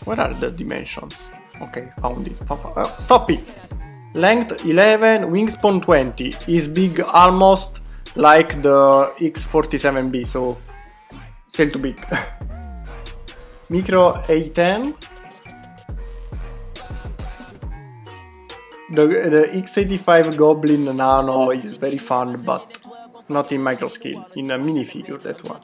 Speaker 1: Where are the dimensions? Okay, found it. Stop it! Length 11, wingspan 20. Is big almost like the X-47B, so still too big. Micro A10. The X85 Goblin Nano is very fun, but not in micro scale, in a minifigure, that one.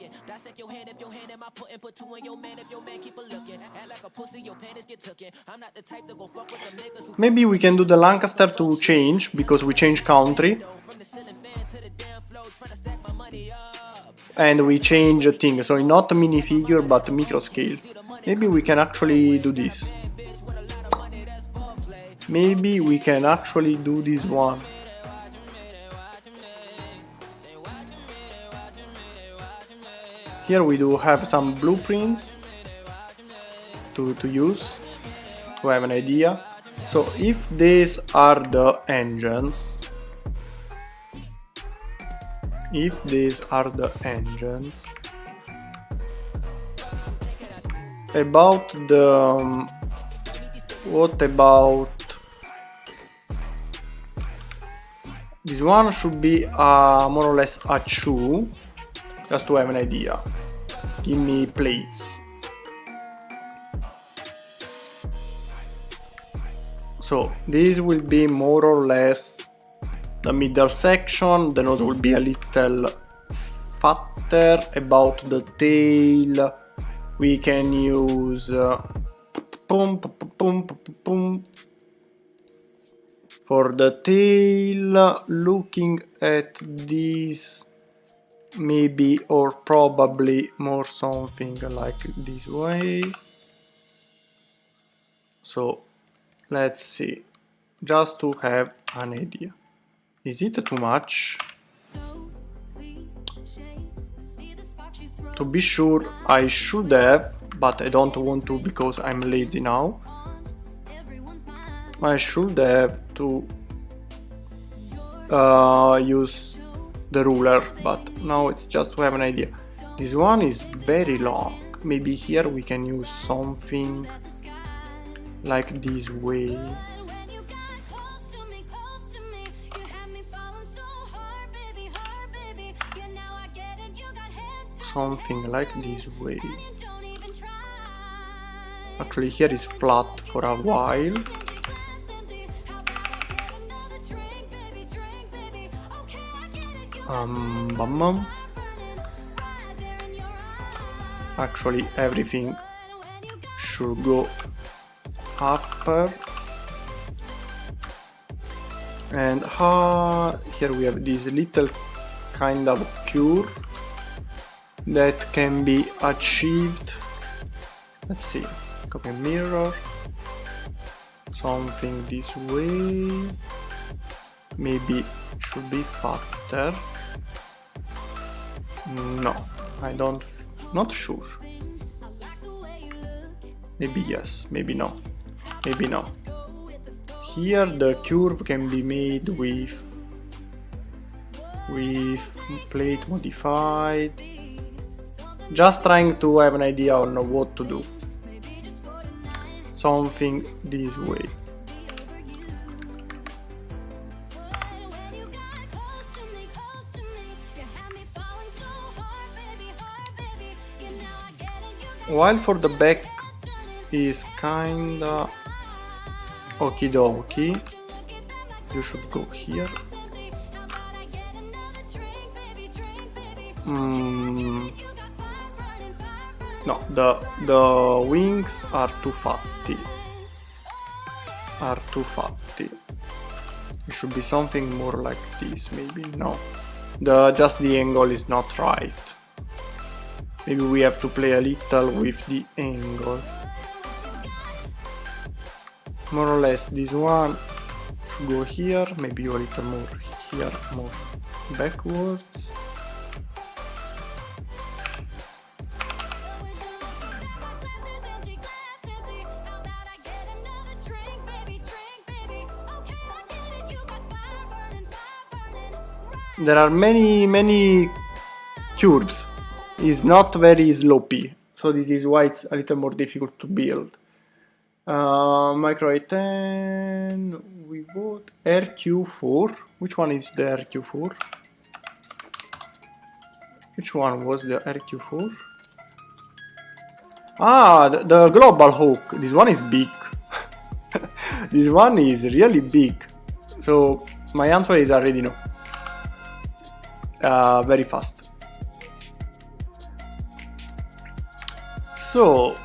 Speaker 1: Maybe we can do the Lancaster to change, because we change country. And we change a thing, so not a minifigure but micro scale. Maybe we can actually do this. Maybe we can actually do this one. Here we do have some blueprints to use, to have an idea. So if these are the engines, about the what about this one? Should be more or less a 2, just to have an idea. Give me plates. So this will be more or less the middle section. The nose will be a little fatter. About the tail, we can use for the tail. Looking at this, maybe or probably more something like this way. So let's see, just to have an idea. Is it too much? To be sure, I should have, but I don't want to because I'm lazy now. I should have to use the ruler, but now it's just to have an idea. This one is very long. Maybe here we can use something like this way. Something like this way. Actually here is flat for a while. Actually everything should go upper. And here we have this little kind of curve that can be achieved. Let's see, copy mirror, something this way, maybe should be faster. No, I don't, not sure. Maybe yes, maybe no, maybe no. Here the curve can be made with plate modified. Just trying to have an idea on what to do. Something this way. While for the back is kinda okie dokie, you should go here. No, the wings are too fatty. It should be something more like this, maybe. No, just the angle is not right. Maybe we have to play a little with the angle. More or less this one should go here, maybe a little more here, more backwards. There are many curves. It's not very slopey, so this is why it's a little more difficult to build. Micro A10, we bought RQ4. Which one is the RQ4? Which one was the RQ4? Ah, the Global Hawk. This one is big. This one is really big. So my answer is already no. Very fast. So,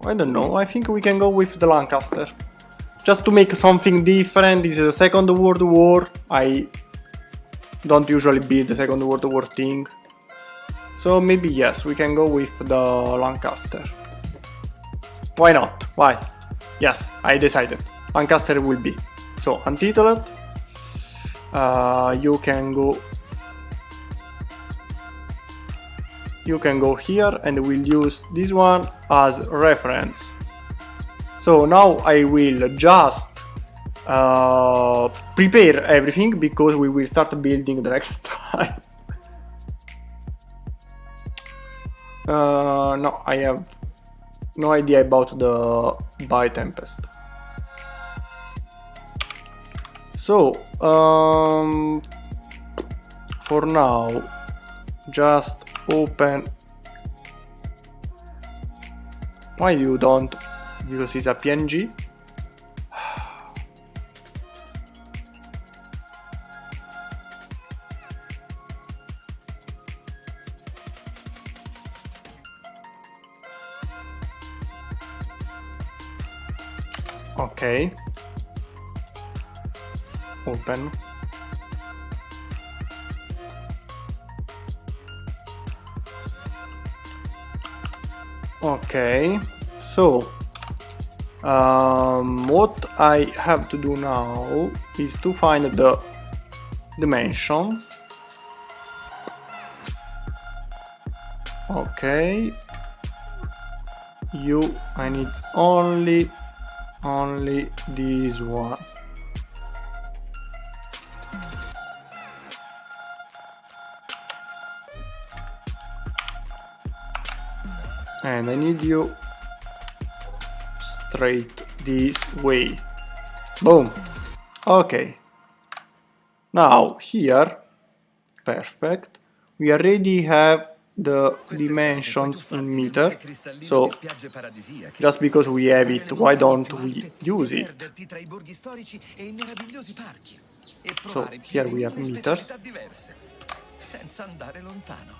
Speaker 1: I don't know, I think we can go with the Lancaster. Just to make something different. This is the Second World War. I don't usually build the Second World War thing. So maybe yes, we can go with the Lancaster. Why not? Why? Yes, I decided. Lancaster will be. So, untitled. You can go here and we'll use this one as reference. So now I will just prepare everything because we will start building the next time. No, I have no idea about the By Tempest. So, for now, just open. Why you don't? Because it's a PNG. Okay. Open. Okay, so what I have to do now is to find the dimensions. Okay, I need only this one. And I need you straight this way. Boom. Okay. Now here, perfect. We already have the dimensions in meter. So just because we have it, why don't we use it? So here we have meters.
Speaker 4: Senza andare lontano.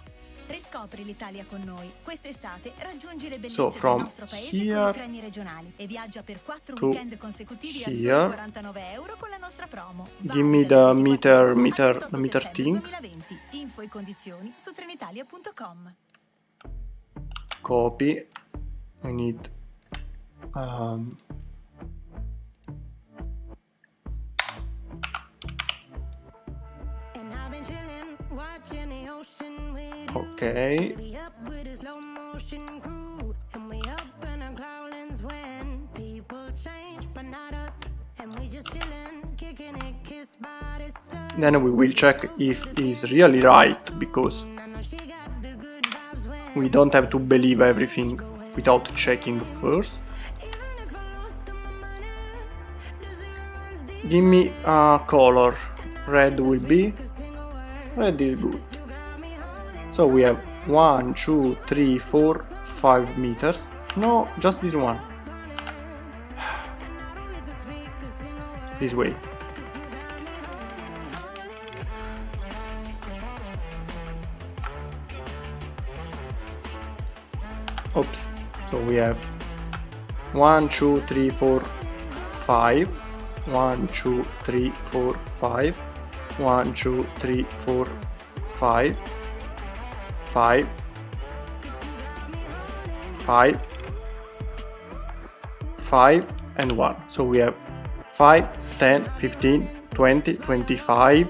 Speaker 4: Riscopri l'Italia con noi. Quest'estate raggiungi le
Speaker 1: So
Speaker 4: bellezze del
Speaker 1: from
Speaker 4: nostro paese con
Speaker 1: here
Speaker 4: i treni regionali e viaggia per 4
Speaker 1: to
Speaker 4: weekend consecutivi a soli
Speaker 1: here.
Speaker 4: 49 euro con la nostra promo.
Speaker 1: Give me
Speaker 4: Valida dal
Speaker 1: the
Speaker 4: 24
Speaker 1: meter
Speaker 4: al 28 settembre
Speaker 1: thing.
Speaker 4: 2020. Info e condizioni su trenitalia.com.
Speaker 1: Copy. I need ok. Then we will check if it's really right, because we don't have to believe everything without checking first. Give me a color. Red will be. Red is good. So we have 1, 2, 3, 4, 5 meters. No, just this one. This way. Oops. So we have 1, 2, 3, 4, 5. 1, 2, 3, 4, 5. 1, 2, 3, 4, 5. 5. 5. 5 and 1. So we have 5, 10, 15, 20, 25,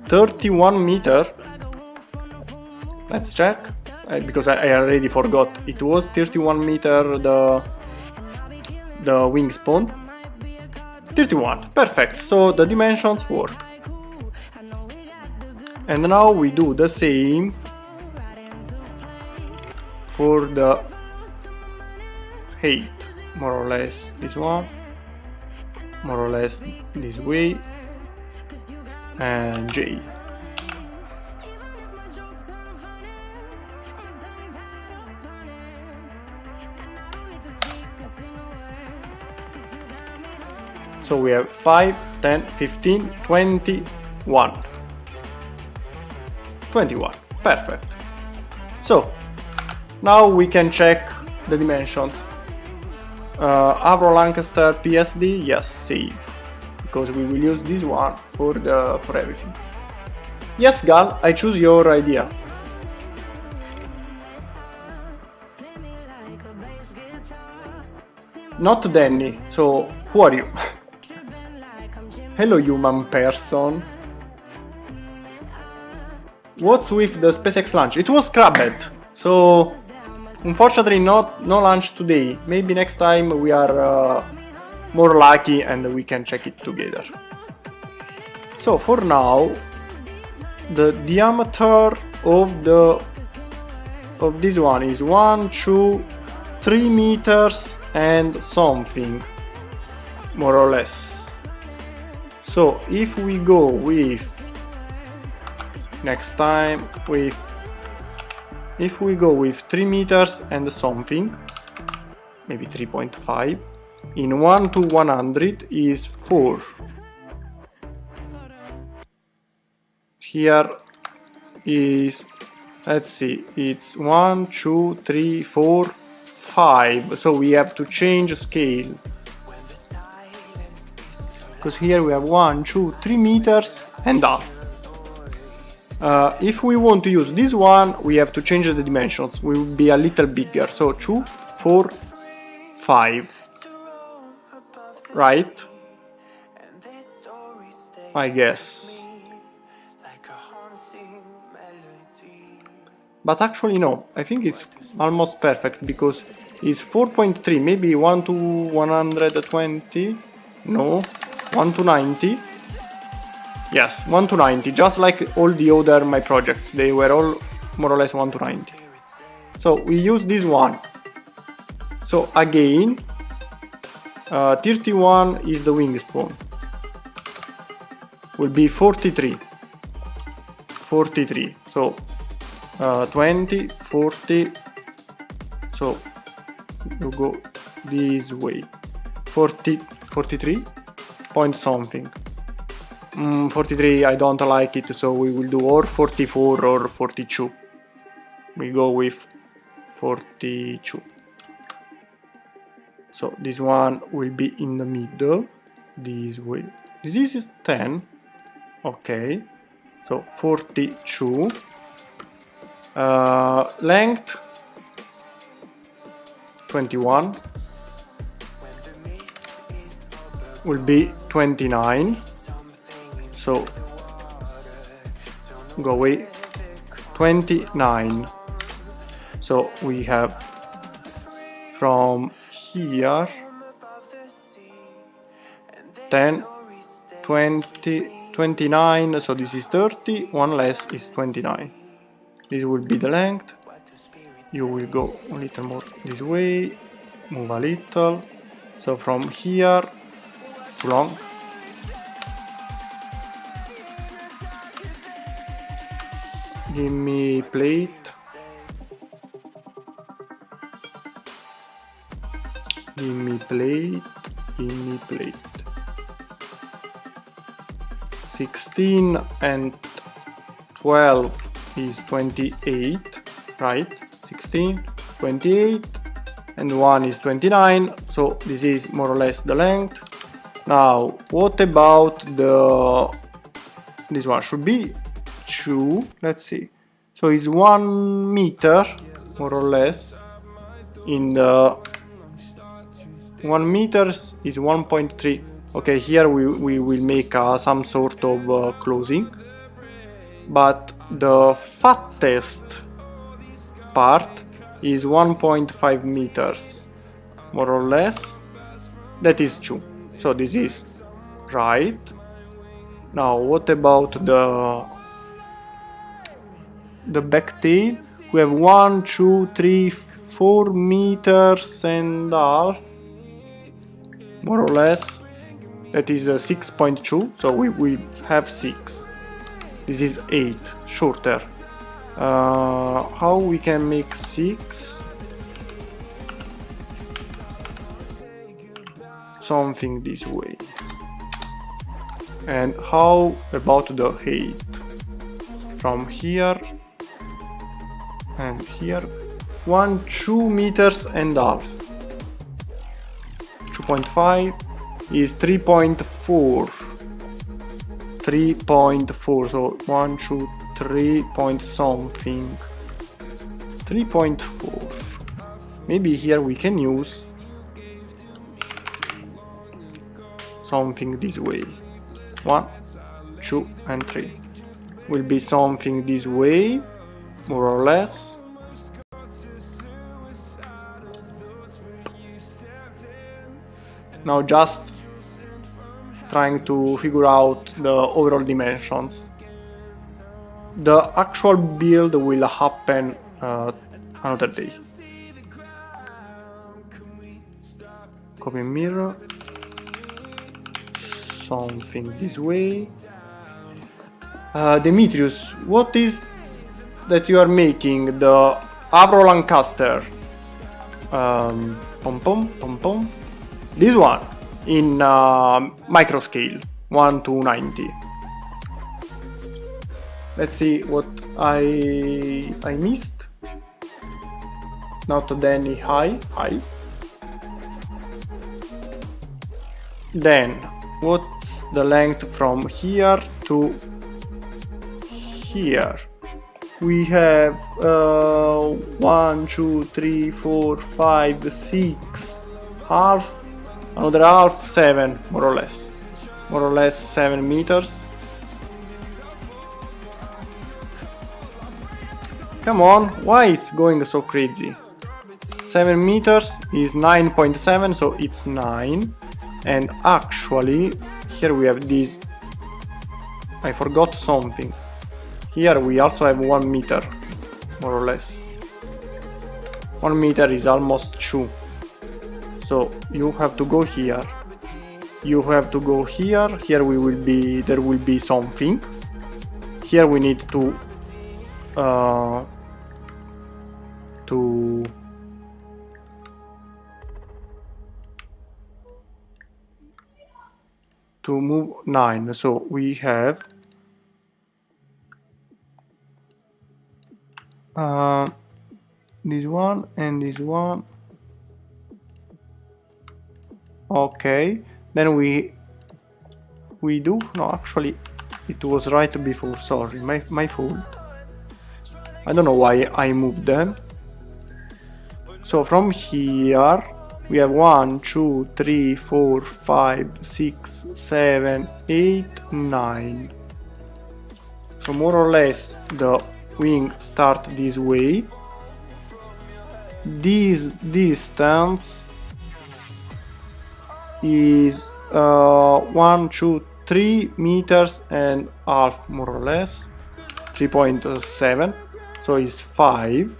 Speaker 1: 31 meter. Let's check. Because I already forgot. It was 31 meter the wingspan. 31. Perfect. So the dimensions work. And now we do the same for the height. More or less this one. More or less this way. And J. So we have 5, 10, 15, 21. 21. Perfect. So now we can check the dimensions. Avro Lancaster PSD, yes, save. Because we will use this one for everything. Yes, Gal, I choose your idea. Not Danny, so who are you? Hello, human person. What's with the SpaceX launch? It was scrapped, so unfortunately no launch today. Maybe next time we are more lucky and we can check it together. So for now, the diameter of this one is 1, 2, 3 meters and something, more or less. So if we go with next time with, if we go with 3 meters and something, maybe 3.5, in 1 to 100 is 4. Here is, let's see, it's 1, 2, 3, 4, 5. So we have to change scale. Because here we have 1, 2, 3 meters and half. If we want to use this one, we have to change the dimensions. We will be a little bigger. So 2, 4, 5. Right? I guess. But actually no, I think it's almost perfect because it's 4.3, maybe 1 to 120. No, 1 to 90. Yes, 1 to 90, just like all the other my projects, they were all more or less 1 to 90. So we use this one. So again, 31 is the wingspan. Will be 43. 43. So 20, 40. So you go this way. 40, 43 point something. 43, I don't like it, so we will do or 44 or 42. we go with 42. So this one will be in the middle, this way. This is 10, okay. So 42. Length 21 will be 29. So go away. 29. So we have from here 10, 20, 29. So this is 30. One less is 29. This will be the length. You will go a little more this way, move a little. So from here, too long. Give me plate. Give me plate. Give me plate. 16 and 12 is 28, right? 16, 28, and 1 is 29, so this is more or less the length. Now, what about this one? Should be 2, let's see. So it's 1 meter, more or less, in the 1 meters is 1.3. Okay, here we will make some sort of closing, but the fattest part is 1.5 meters, more or less. That is 2. So this is right. Now what about the back tail? We have 1, 2, 3, 4 meters and half, more or less. That is 6.2. So we have 6. This is 8, shorter. How we can make 6? Something this way. And how about the 8? From here and here, 1, 2 meters and half. 2.5 is 3.4. 3.4, so 1, 2, 3 point something. 3.4. Maybe here we can use something this way. 1, 2, and 3. Will be something this way, more or less. Now just trying to figure out the overall dimensions. The actual build will happen another day. Copy mirror. Something this way. Demetrius, what is that you are making? The Avro Lancaster. Pom pom pom pom. This one in micro scale, 1 to 90. Let's see what I missed. Not any high. Then what's the length from here to here? We have 1, 2, 3, 4, 5, 6, half. Another half, 7, more or less. More or less 7 meters. Come on, why it's going so crazy? 7 meters is 9.7, so it's 9. And actually, here we have this. I forgot something. Here we also have 1 meter, more or less. 1 meter is almost 2. So you have to go here. You have to go here. Here there will be something. Here we need to move 9. So we have this one and this one. Okay, then we do, no, actually it was right before, sorry, my fault. I don't know why I moved them. So from here we have 1, 2, 3, 4, 5, 6, 7, 8, 9. So more or less the wing start this way. This distance is 1, 2, 3 meters and half, more or less 3.7, so is 5.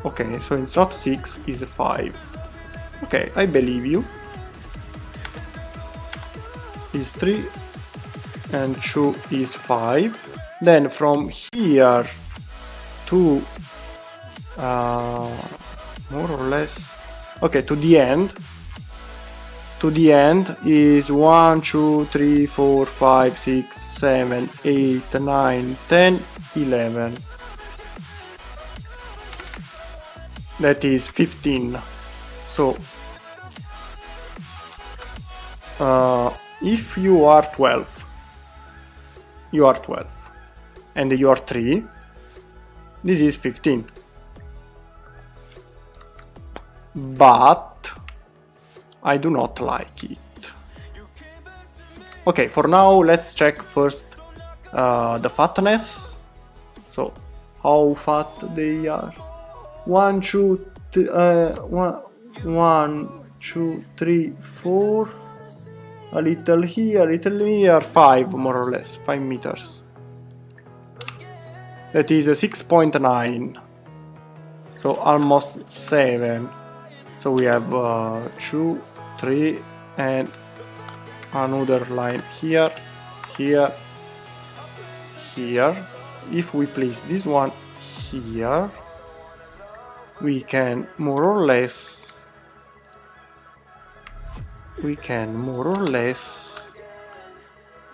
Speaker 1: Okay, so it's not 6, is 5. Okay, I believe you. Is 3 and 2 is 5. Then from here to more or less, okay, to the end is 1, 2, 3, 4, 5, 6, 7, 8, 9, 10, 11. That is 15. So if you are 12, and you are 3, this is 15. But I do not like it. Okay, for now let's check first the fatness. So how fat they are. 1, 2, 3, 4. A little here, 5 more or less, 5 meters. That is a 6.9. So almost 7. So we have 2, 3 and another line here, here, here. If we place this one here, we can more or less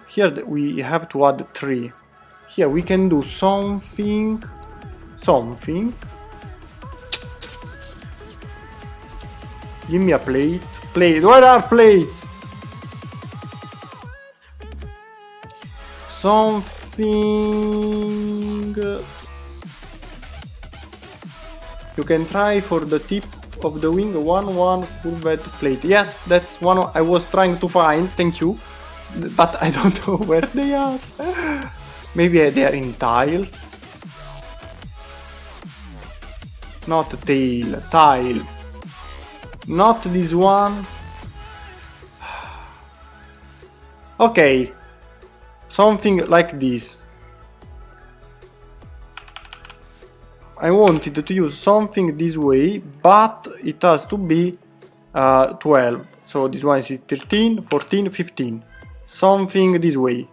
Speaker 1: here we have to add 3. Here we can do something. Give me a plate. Where are plates? Something. You can try for the tip of the wing one curved plate. Yes, that's one I was trying to find. Thank you, but I don't know where they are. Maybe they are in tiles. Not tail, tile. Not this one. Okay, something like this. I wanted to use something this way, but it has to be 12. So this one is 13, 14, 15. Something this way.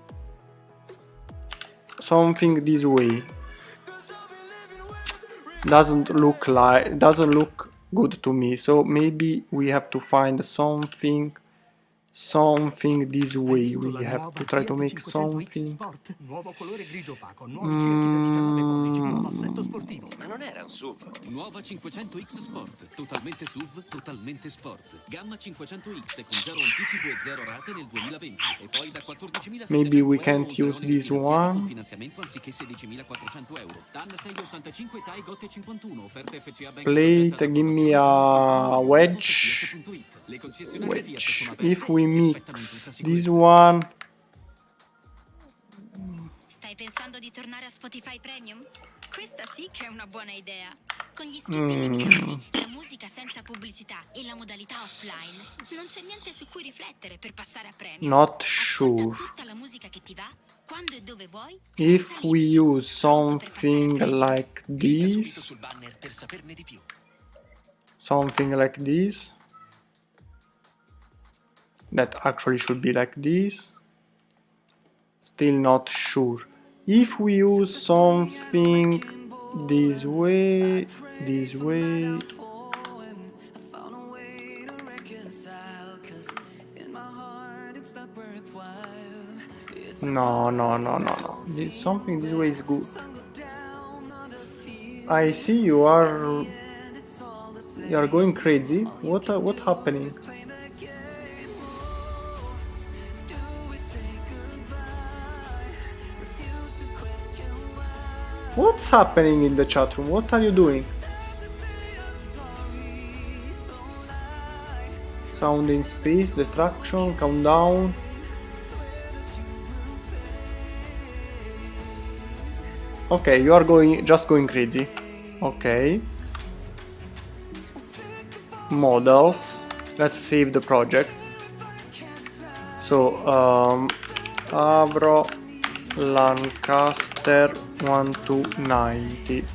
Speaker 1: Doesn't look good to me. So maybe we have to find something this way. We have to try to make something.
Speaker 5: Nuovo colore grigio opaco, nuovi cerchi da 19 pollici, nuovo assetto sportivo.
Speaker 2: Ma non era un SUV? Nuova 500X Sport, totalmente SUV, totalmente sport. Gamma 500X con 0 anticipo e 0 rate nel 2020 e poi da 14.700
Speaker 1: Maybe we can't use this one.
Speaker 2: Finanziamento anziché 16.400 euro. TAN 685 TAI GOT 51 offerte FCA Bank.
Speaker 1: Plate, give me a wedge. If we mix this one.
Speaker 3: Stai pensando di tornare a Spotify Premium? Questa sì che è una buona idea. Con gli skip illimitati, la musica senza pubblicità e la modalità offline, non c'è niente su cui riflettere per passare a Premium.
Speaker 1: Not
Speaker 3: Ascolta
Speaker 1: sure.
Speaker 3: tutta la musica che ti va, quando e dove vuoi.
Speaker 1: If we use something like this.
Speaker 5: Sul banner per saperne di più.
Speaker 1: Something like this. That actually should be like this. Still not sure. If we use something this way. No. Something this way is good. I see you are going crazy. What happening? What's happening in the chat room? What are you doing? Sound in space, destruction, countdown. Okay, you are just going crazy. Okay. Models. Let's save the project. So, Avro Lancaster 1290.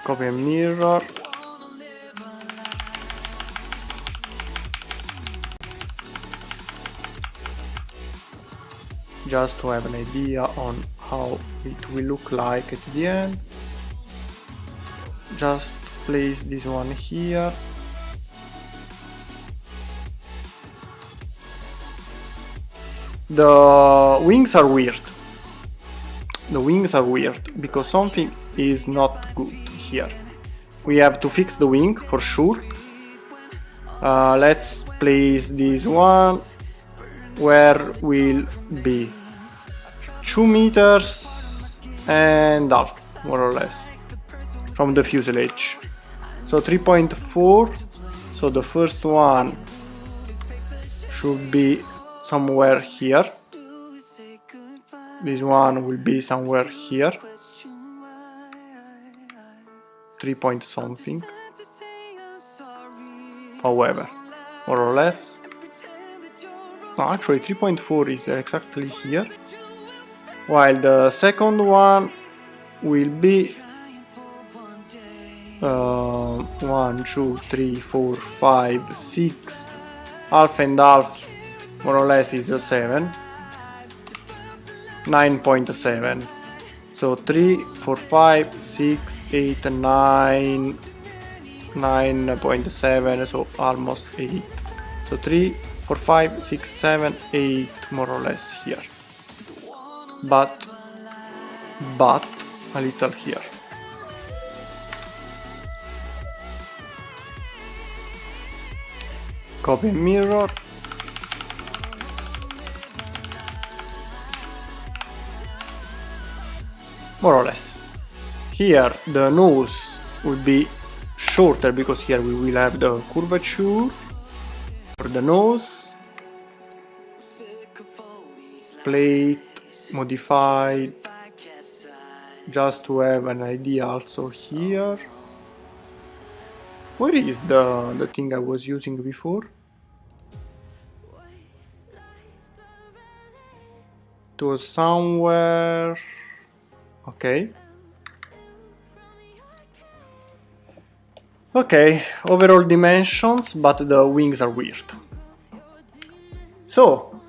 Speaker 1: Copy and mirror. Just to have an idea on how it will look like at the end. Just place this one here. The wings are weird. The wings are weird because something is not good here. We have to fix the wing for sure. Let's place this one where will be 2 meters and half, more or less, from the fuselage. So 3.4. So the first one should be somewhere here. This one will be somewhere here. 3 point something. However, more or less. No, actually 3.4 is exactly here. While the second one will be 1, 2, 3, 4, 5, 6, half and half, more or less is a 7. 9.7. So 3, 4, 5, 6, 8, 9, 9.7, so almost 8. So 3, 4, 5, 6, 7, 8, more or less here. But a little here. Copy and mirror. More or less. Here the nose will be shorter because here we will have the curvature for the nose. Plate modified just to have an idea also here. Where is the thing I was using before? It was somewhere. Okay. Okay, overall dimensions, but the wings are weird. So,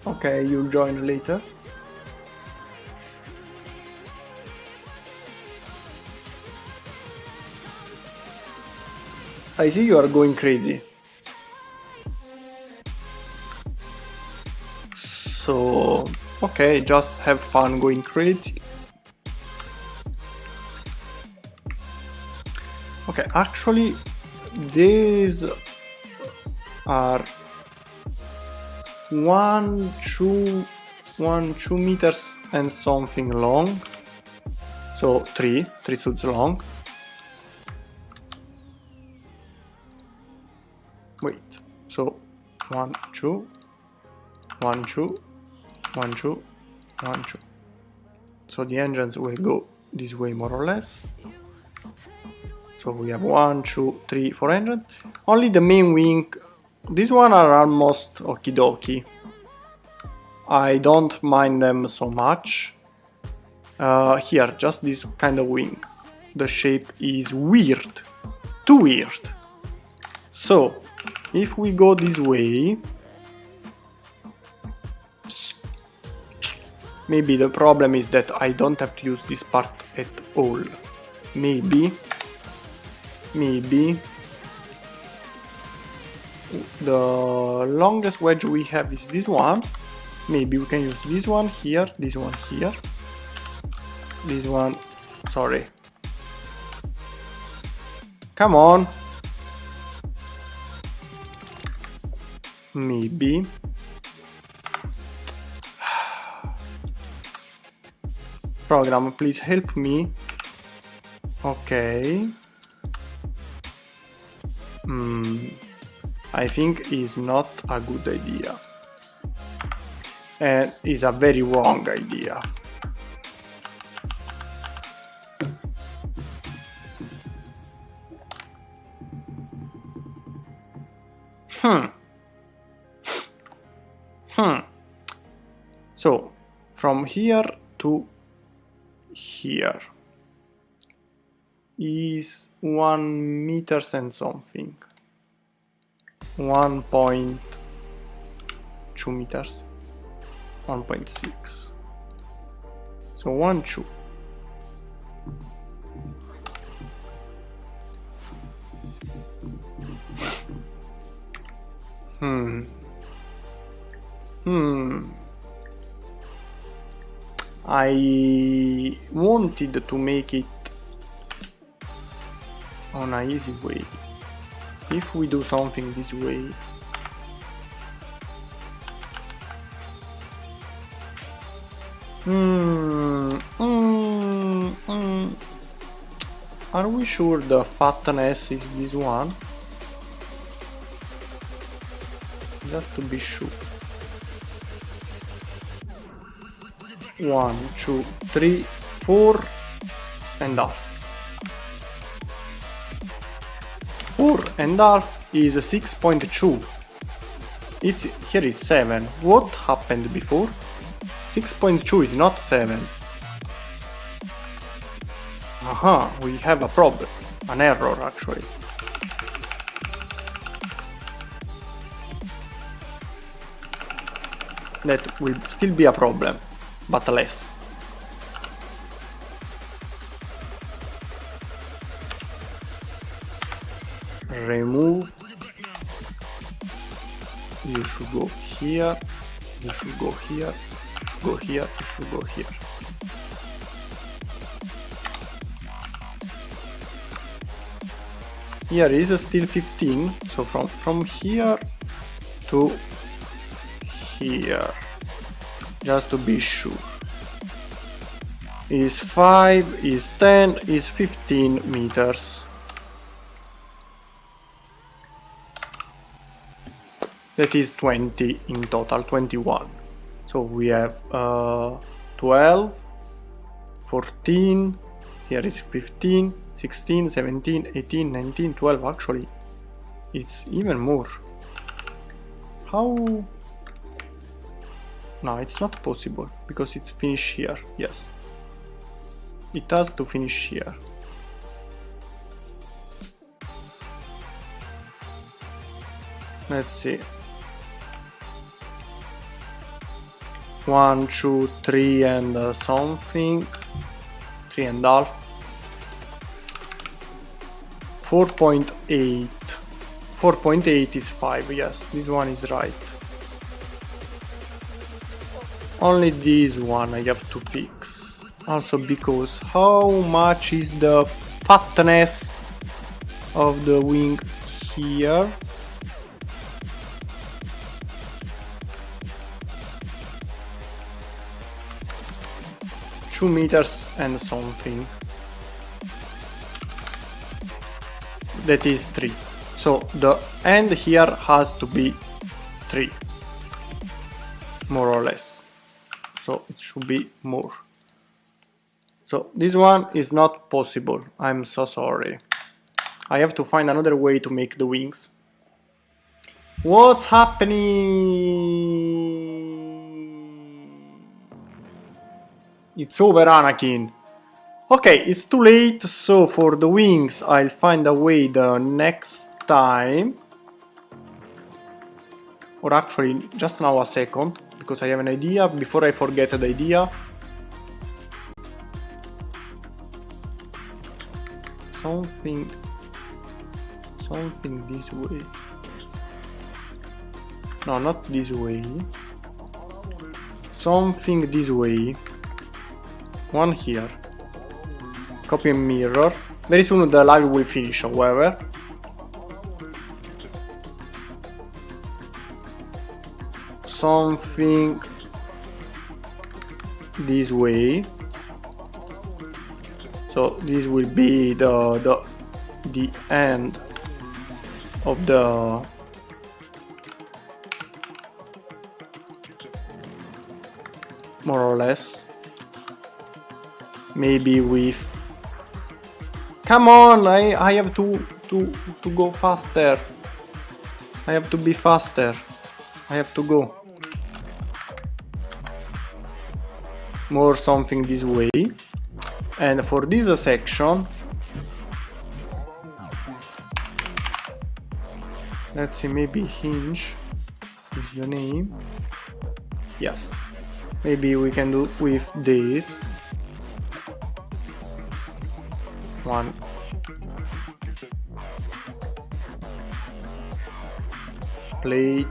Speaker 1: okay, you'll join later. I see you are going crazy. So, okay, just have fun going crazy. Okay, actually, these are 1, 2 meters and something long. So 3 suits long. Wait, so 1, 2, 1, 2, 1, 2, 1, 2. So the engines will go this way more or less. So we have 1, 2, 3, 4 engines. Only the main wing, these one are almost okie dokie. I don't mind them so much. Here, just this kind of wing. The shape is weird. Too weird. So, if we go this way, Maybe the problem is that I don't have to use this part at all. Maybe the longest wedge we have is this one. Maybe we can use this one here, this one here, this one, sorry. Come on. Maybe. Program, please help me. Okay. I think is not a good idea. And is a very wrong idea. So, from here to here is 1 meters and something. 1.2 meters. 1.6. So 1, 2. I wanted to make it on an easy way. If we do something this way, are we sure the fatness is this one? Just to be sure. 1, 2, 3, 4 and half. 4 and half is 6.2. It's here is 7. What happened before? 6.2 is not 7. Aha, we have a problem. An error actually. That will still be a problem, but less. Remove. You should go here. You should go here. Go here. You should go here. Here is still 15. So from here to here, just to be sure. Is 5, is 10, is 15 meters. That is 20 in total, 21. So we have 12, 14, here is 15, 16, 17, 18, 19, 12. Actually, it's even more. How? No, it's not possible because it's finished here. Yes, it has to finish here. Let's see. 1, 2, 3 and something. 3 and half. 4.8. 4.8 is 5. Yes, this one is right. Only this one I have to fix. Also because how much is the fatness of the wing here? Two meters and something. That is 3. So the end here has to be 3. More or less. So it should be more. So this one is not possible. I'm so sorry. I have to find another way to make the wings. What's happening? It's over, Anakin. Okay, it's too late, so for the wings I'll find a way the next time. Or actually, just now a second. because I have an idea before I forget the idea. Something this way. No, not this way. Something this way. One here. Copy and mirror. Very soon the live will finish, however. Something this way. So this will be the end of the more or less. Maybe with, come on, I have to go faster. I have to be faster. I have to go. More something this way. And for this section, let's see, maybe hinge is the name. Yes. Maybe we can do with this. One. Plate.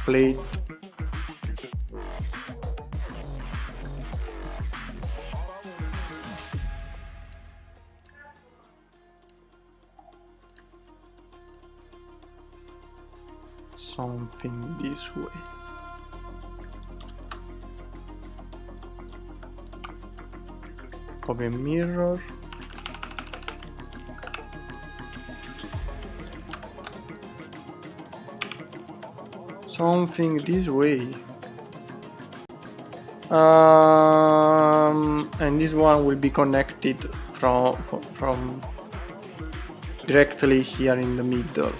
Speaker 1: Plate. Something this way. Copy and mirror. Something this way. And this one will be connected from directly here in the middle.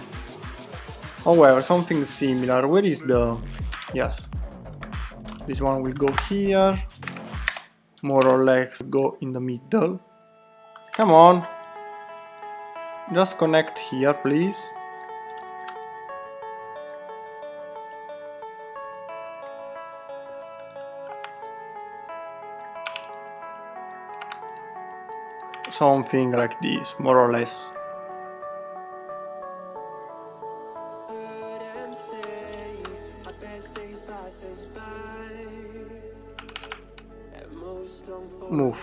Speaker 1: However, something similar. Where is the... Yes. This one will go here. More or less go in the middle. Come on. Just connect here, please. Something like this, more or less. Move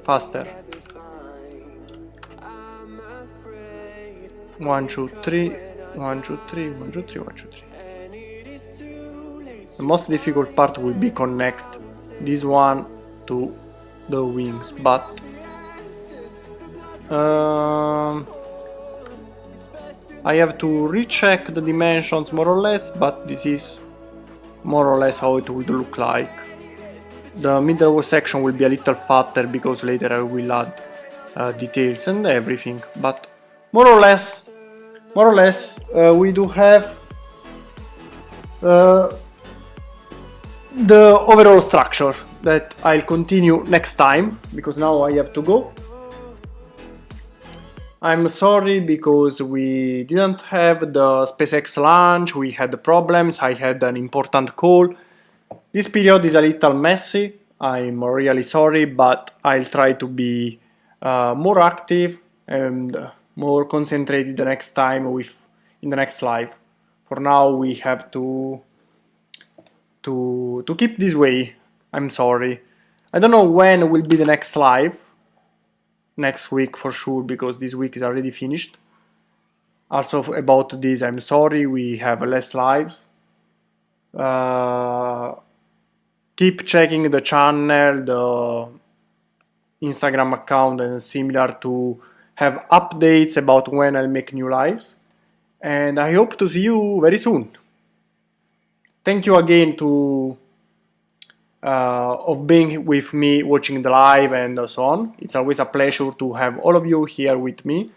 Speaker 1: faster. 1, 2, 3, 1, 2, 3, 1, 2, 3, 1, 2, 3. The most difficult part will be connect this one to the wings, but I have to recheck the dimensions more or less, but this is more or less how it would look like. The middle section will be a little fatter because later I will add details and everything, but more or less we do have the overall structure that I'll continue next time, because now I have to go. I'm sorry because we didn't have the SpaceX launch, we had problems, I had an important call. This period is a little messy, I'm really sorry, but I'll try to be more active and more concentrated the next time in the next live. For now we have to keep this way. I'm sorry. I don't know when will be the next live. Next week for sure, because this week is already finished. Also about this, I'm sorry, we have less lives. Keep checking the channel, the Instagram account and similar to have updates about when I'll make new lives. And I hope to see you very soon. Thank you again of being with me, watching the live and so on. It's always a pleasure to have all of you here with me,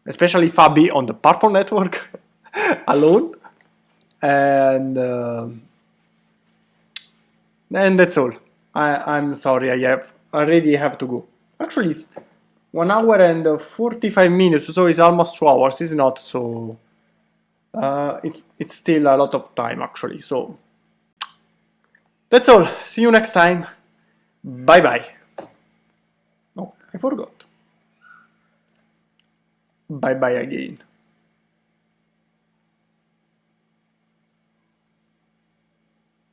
Speaker 1: especially Fabi on the Purple Network alone. And that's all. I'm sorry, I already have to go. Actually, it's 1 hour and 45 minutes, so it's almost 2 hours. It's not so it's still a lot of time actually. So that's all. See you next time. Bye bye. Oh, I forgot. Bye bye again.